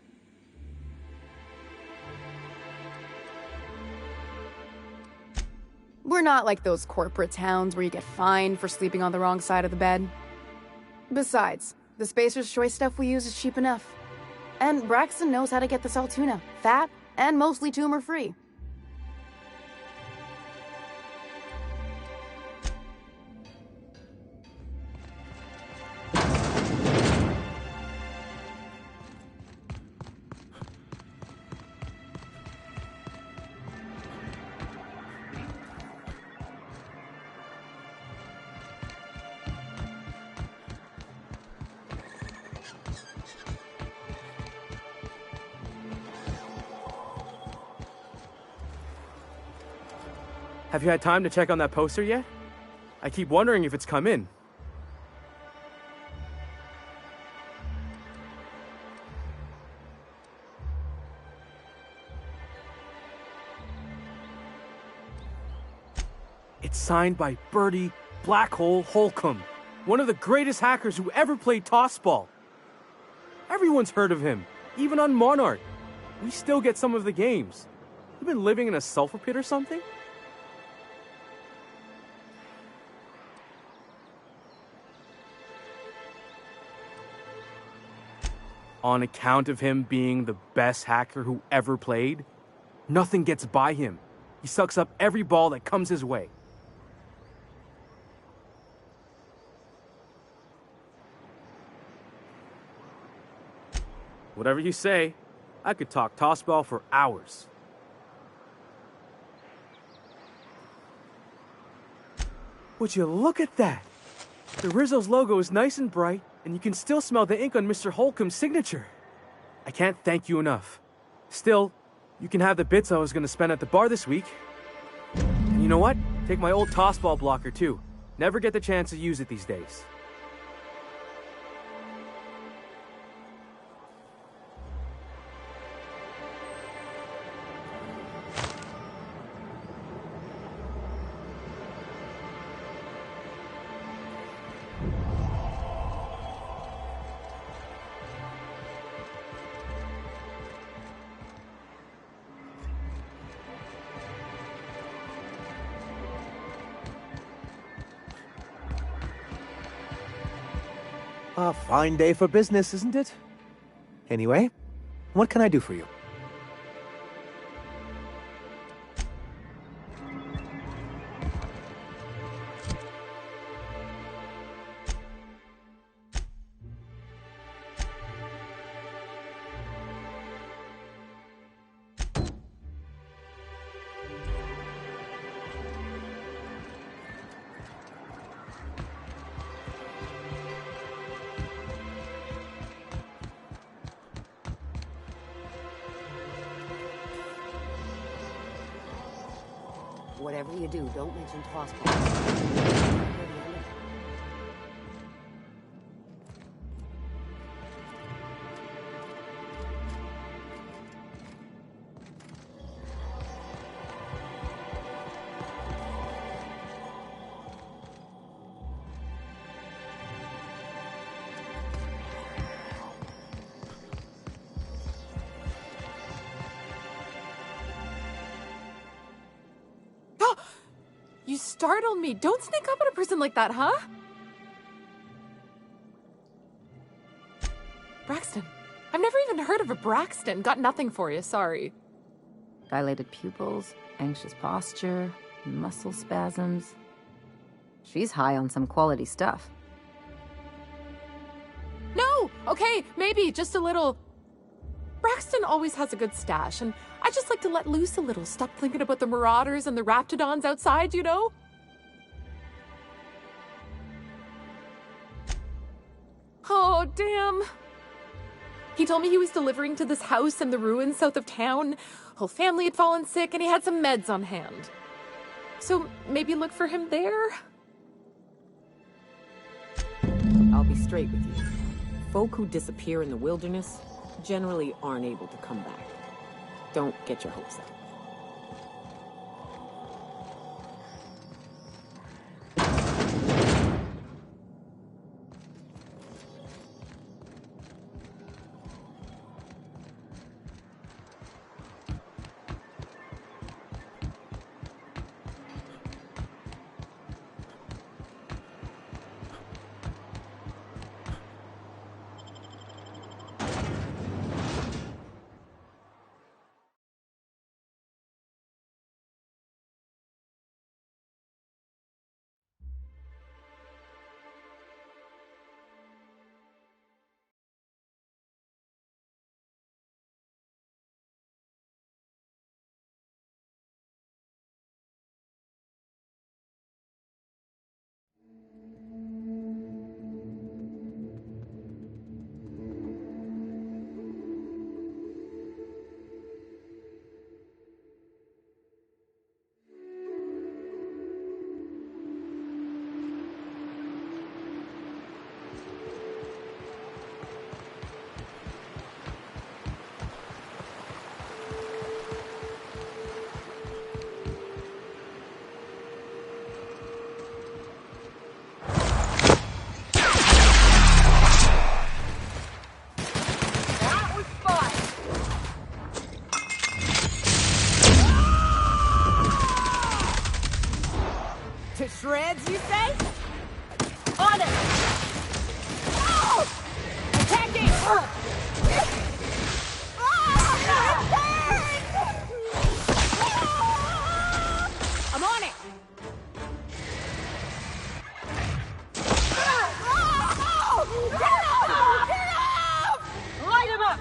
We're not like those corporate towns where you get fined for sleeping on the wrong side of the bed. Besides, the Spacer's Choice stuff we use is cheap enough. And Braxton knows how to get the Saltuna, fat and mostly tumor-free. Have you had time to check on that poster yet? I keep wondering if it's come in. It's signed by Bertie Blackhole Holcomb, one of the greatest hackers who ever played tossball. Everyone's heard of him, even on Monarch. We still get some of the games. You been living in a sulfur pit or something? On account of him being the best hacker who ever played, nothing gets by him. He sucks up every ball that comes his way. Whatever you say, I could talk tossball for hours. Would you look at that? The Rizzo's logo is nice and bright, and you can still smell the ink on Mr. Holcomb's signature. I can't thank you enough. Still, you can have the bits I was going to spend at the bar this week. And you know what? Take my old tossball blocker too. Never get the chance to use it these days. A fine day for business, isn't it? Anyway, what can I do for you? Whatever you do, don't mention tossball. You startled me. Don't sneak up on a person like that, huh? Braxton. I've never even heard of a Braxton. Got nothing for you, sorry. Dilated pupils, anxious posture, muscle spasms. She's high on some quality stuff. No! Okay, maybe, just a little. Braxton always has a good stash, and I just like to let loose a little. Stop thinking about the marauders and the Raptidons outside, you know? Oh, damn. He told me he was delivering to this house in the ruins south of town. Whole family had fallen sick, and he had some meds on hand. So maybe look for him there? I'll be straight with you. Folk who disappear in the wilderness generally aren't able to come back. Don't get your hopes up. Shreds, you say? On it! Oh! Attacking! I'm on it! Get off! Light him up!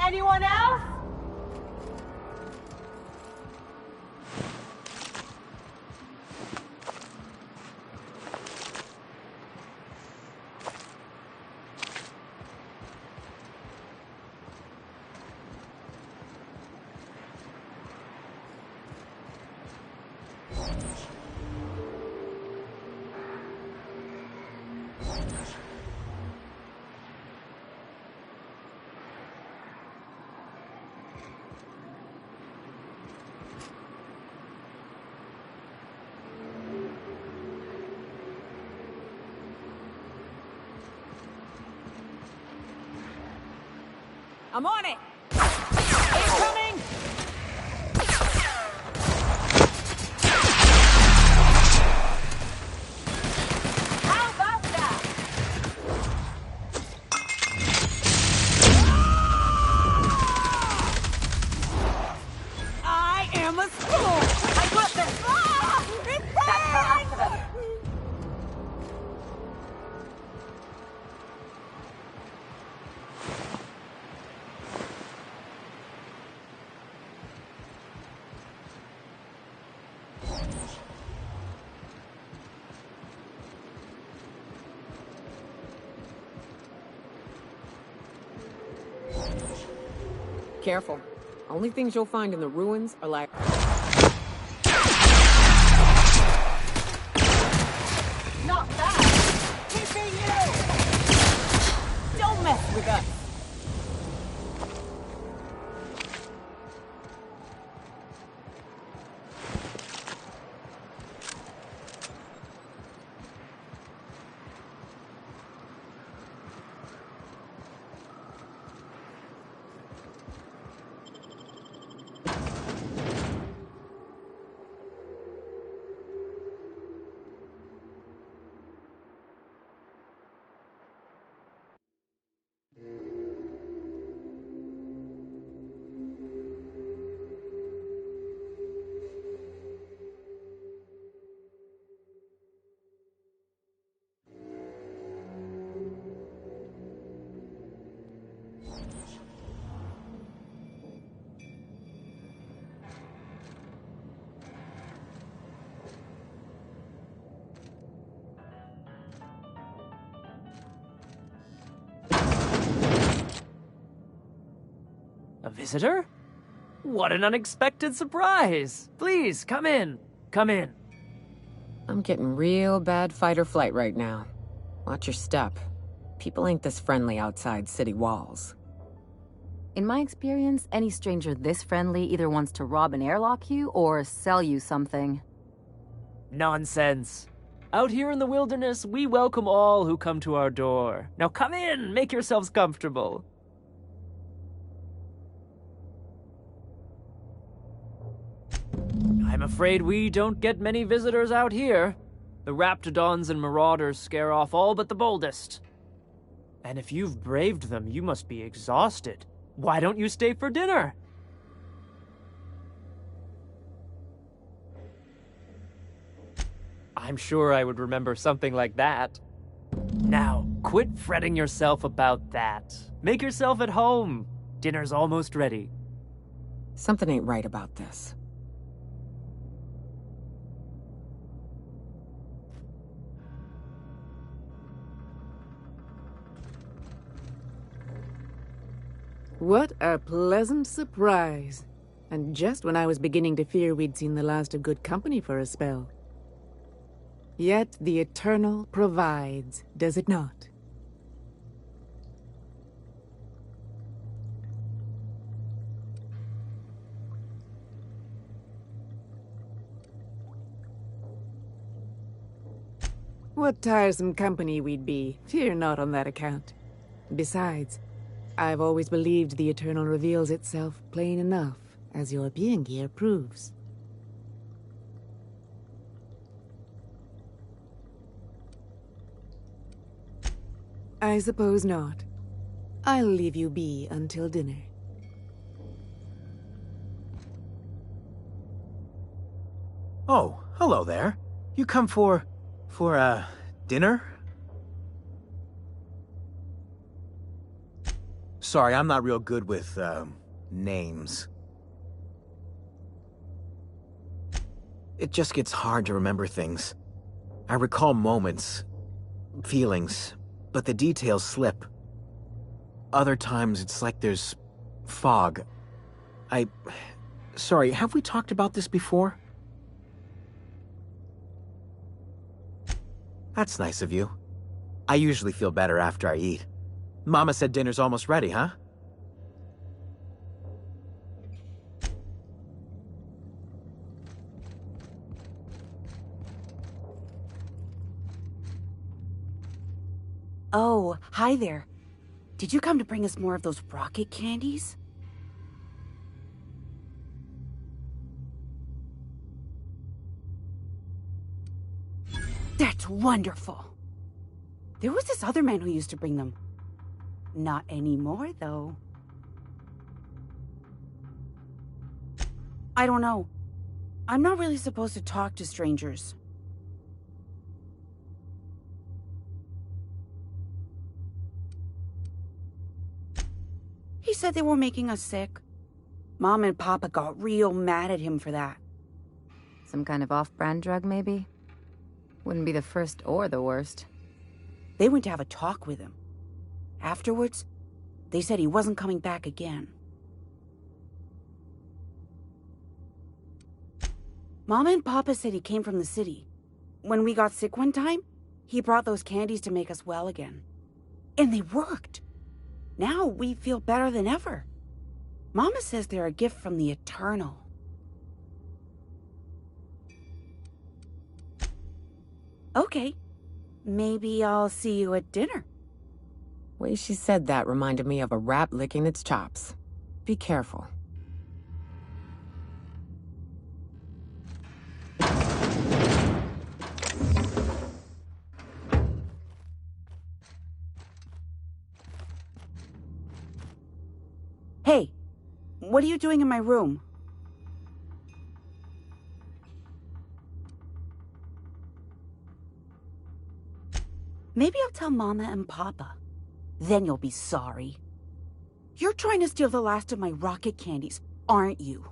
Anyone else? I'm on it! Incoming! How about that? I am a school! I got this! Ah! It's there! Careful. Only things you'll find in the ruins are like... Not that! Keeping you! Don't mess with us! A visitor? What an unexpected surprise! Please, come in. Come in. I'm getting real bad fight or flight right now. Watch your step. People ain't this friendly outside city walls. In my experience, any stranger this friendly either wants to rob and airlock you or sell you something. Nonsense. Out here in the wilderness, we welcome all who come to our door. Now come in, make yourselves comfortable. I'm afraid we don't get many visitors out here. The Raptidons and Marauders scare off all but the boldest. And if you've braved them, you must be exhausted. Why don't you stay for dinner? I'm sure I would remember something like that. Now, quit fretting yourself about that. Make yourself at home. Dinner's almost ready. Something ain't right about this. What a pleasant surprise. And just when I was beginning to fear we'd seen the last of good company for a spell. Yet the Eternal provides, does it not? What tiresome company we'd be. Fear not on that account. Besides, I've always believed the Eternal reveals itself plain enough, as your being here proves. I suppose not. I'll leave you be until dinner. Oh, hello there. You come for dinner? Sorry, I'm not real good with, names. It just gets hard to remember things. I recall moments, feelings, but the details slip. Other times, it's like there's fog. Sorry, have we talked about this before? That's nice of you. I usually feel better after I eat. Mama said dinner's almost ready, huh? Oh, hi there. Did you come to bring us more of those rocket candies? That's wonderful. There was this other man who used to bring them. Not anymore, though. I don't know. I'm not really supposed to talk to strangers. He said they were making us sick. Mom and Papa got real mad at him for that. Some kind of off-brand drug, maybe? Wouldn't be the first or the worst. They went to have a talk with him. Afterwards, they said he wasn't coming back again. Mama and Papa said he came from the city. When we got sick one time, he brought those candies to make us well again. And they worked. Now we feel better than ever. Mama says they're a gift from the Eternal. Okay. Maybe I'll see you at dinner. Way she said that reminded me of a rat licking its chops. Be careful. Hey, what are you doing in my room? Maybe I'll tell Mama and Papa. Then you'll be sorry. You're trying to steal the last of my rocket candies, aren't you?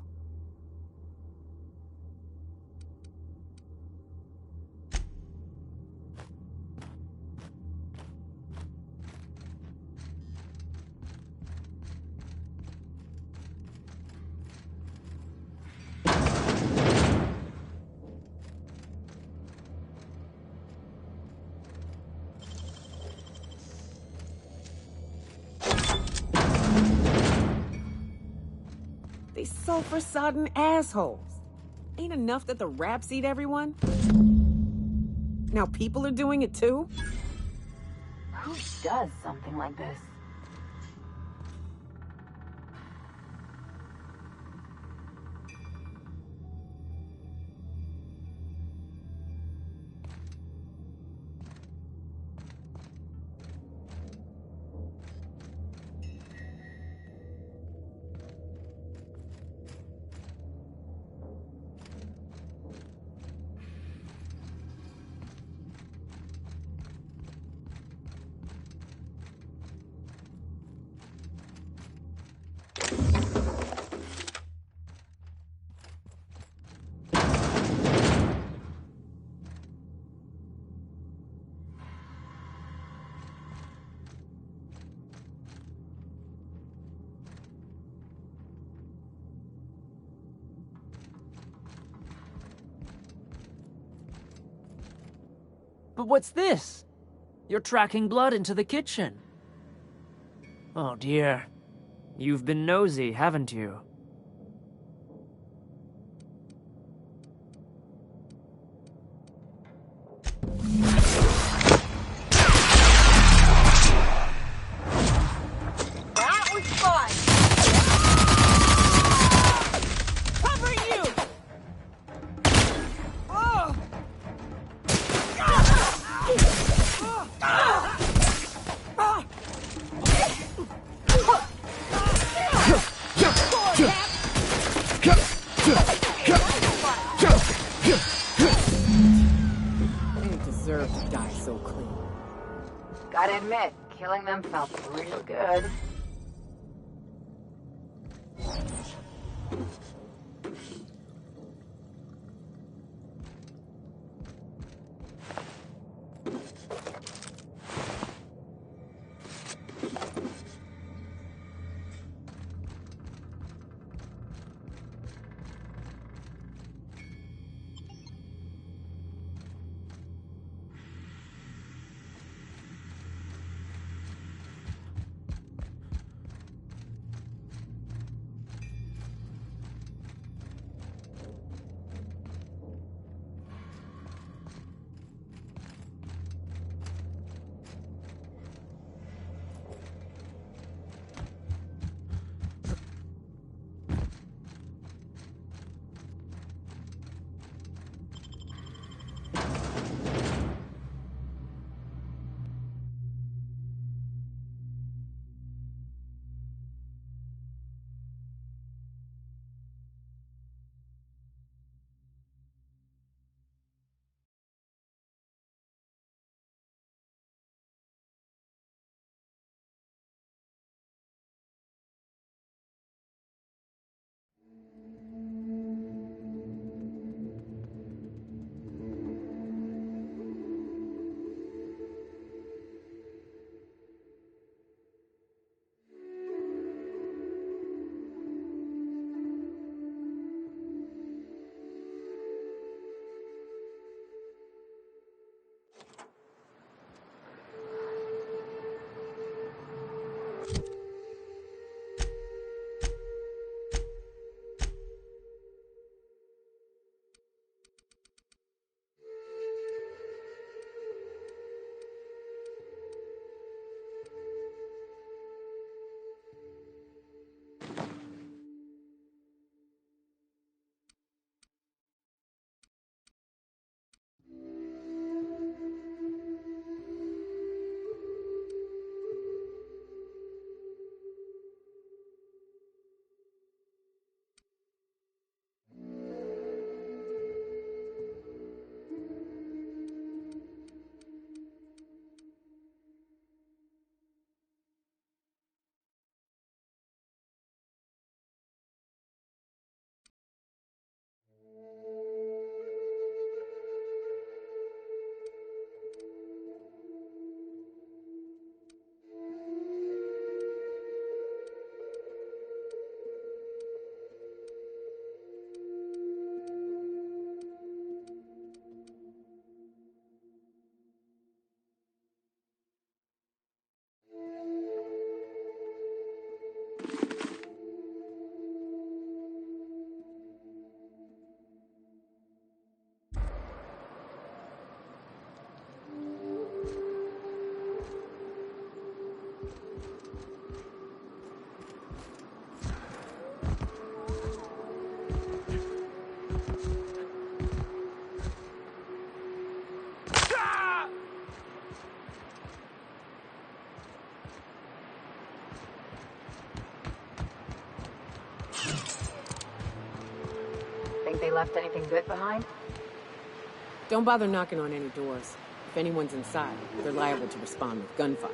These sulfur-sodden assholes. Ain't enough that the raps eat everyone? Now people are doing it too? Who does something like this? But what's this? You're tracking blood into the kitchen. Oh dear. You've been nosy, haven't you? That was fun! Covering you! Oh! They deserve to die so clean. Gotta admit, killing them felt real good. they left anything good behind? Don't bother knocking on any doors. If anyone's inside, they're liable to respond with gunfire.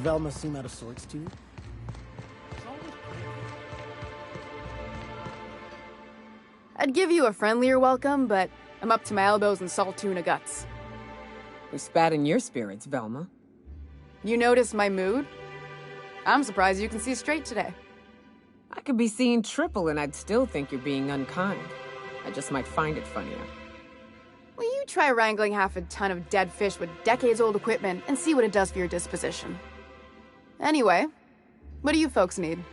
Velma seem out of sorts to you? I'd give you a friendlier welcome, but I'm up to my elbows in salt tuna guts. Who spat in your spirits, Velma? You notice my mood? I'm surprised you can see straight today. I could be seeing triple and I'd still think you're being unkind. I just might find it funnier. Will you try wrangling half a ton of dead fish with decades-old equipment and see what it does for your disposition? Anyway, what do you folks need?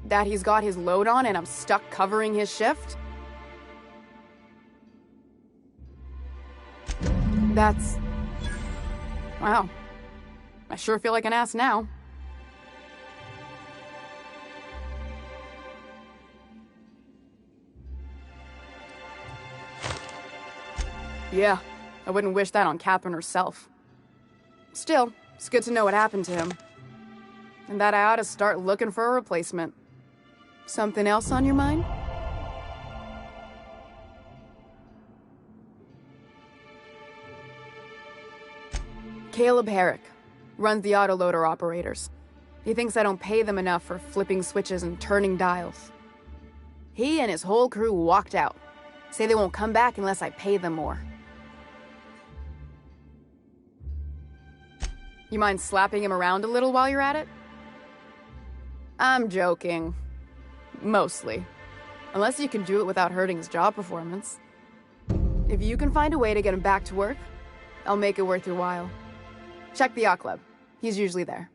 That he's got his load on and I'm stuck covering his shift? That's... wow. I sure feel like an ass now. Yeah, I wouldn't wish that on Catherine herself. Still, it's good to know what happened to him. And that I ought to start looking for a replacement. Something else on your mind? Caleb Herrick runs the autoloader operators. He thinks I don't pay them enough for flipping switches and turning dials. He and his whole crew walked out. Say they won't come back unless I pay them more. You mind slapping him around a little while you're at it? I'm joking. Mostly. Unless you can do it without hurting his job performance. If you can find a way to get him back to work, I'll make it worth your while. Check the yacht club. He's usually there.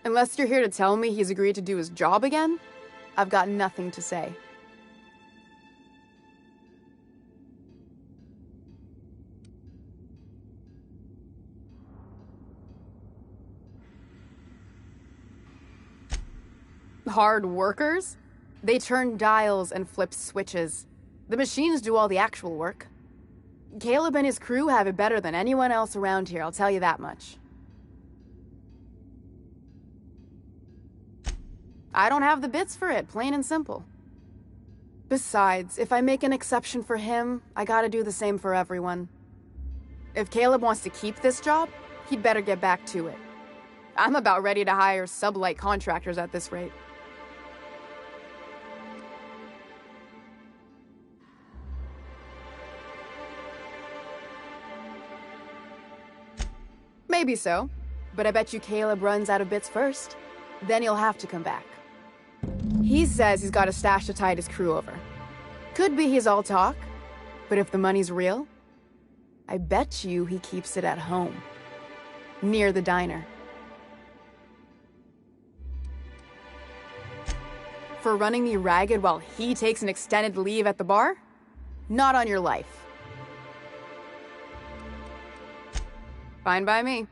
Unless you're here to tell me he's agreed to do his job again, I've got nothing to say. Hard workers? They turn dials and flip switches. The machines do all the actual work. Caleb and his crew have it better than anyone else around here, I'll tell you that much. I don't have the bits for it, plain and simple. Besides, if I make an exception for him, I gotta do the same for everyone. If Caleb wants to keep this job, he'd better get back to it. I'm about ready to hire sublight contractors at this rate. Maybe so, but I bet you Caleb runs out of bits first. Then he'll have to come back. He says he's got a stash to tide his crew over. Could be he's all talk, but if the money's real, I bet you he keeps it at home, near the diner. For running me ragged while he takes an extended leave at the bar? Not on your life. Fine by me.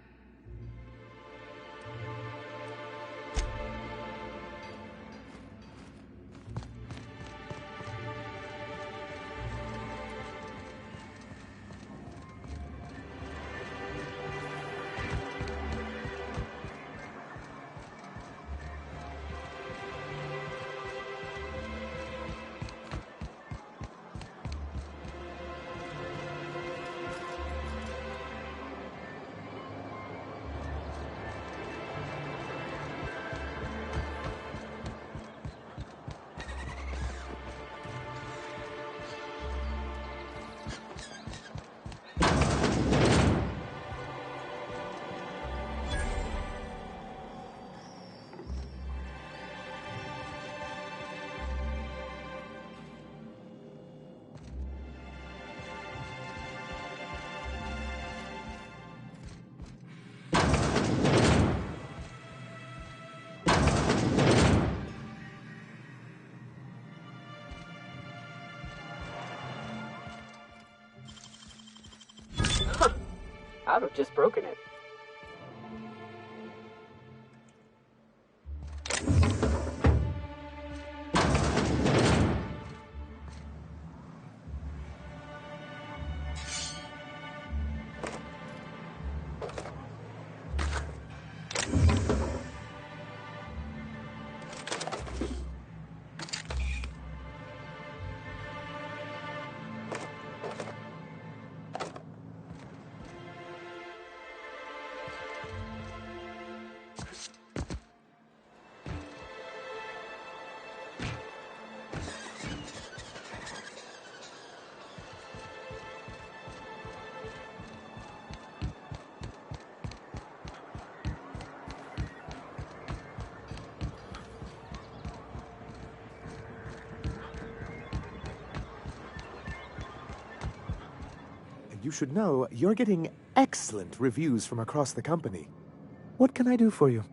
I'd have just broken it. you should know you're getting excellent reviews from across the company. What can I do for you?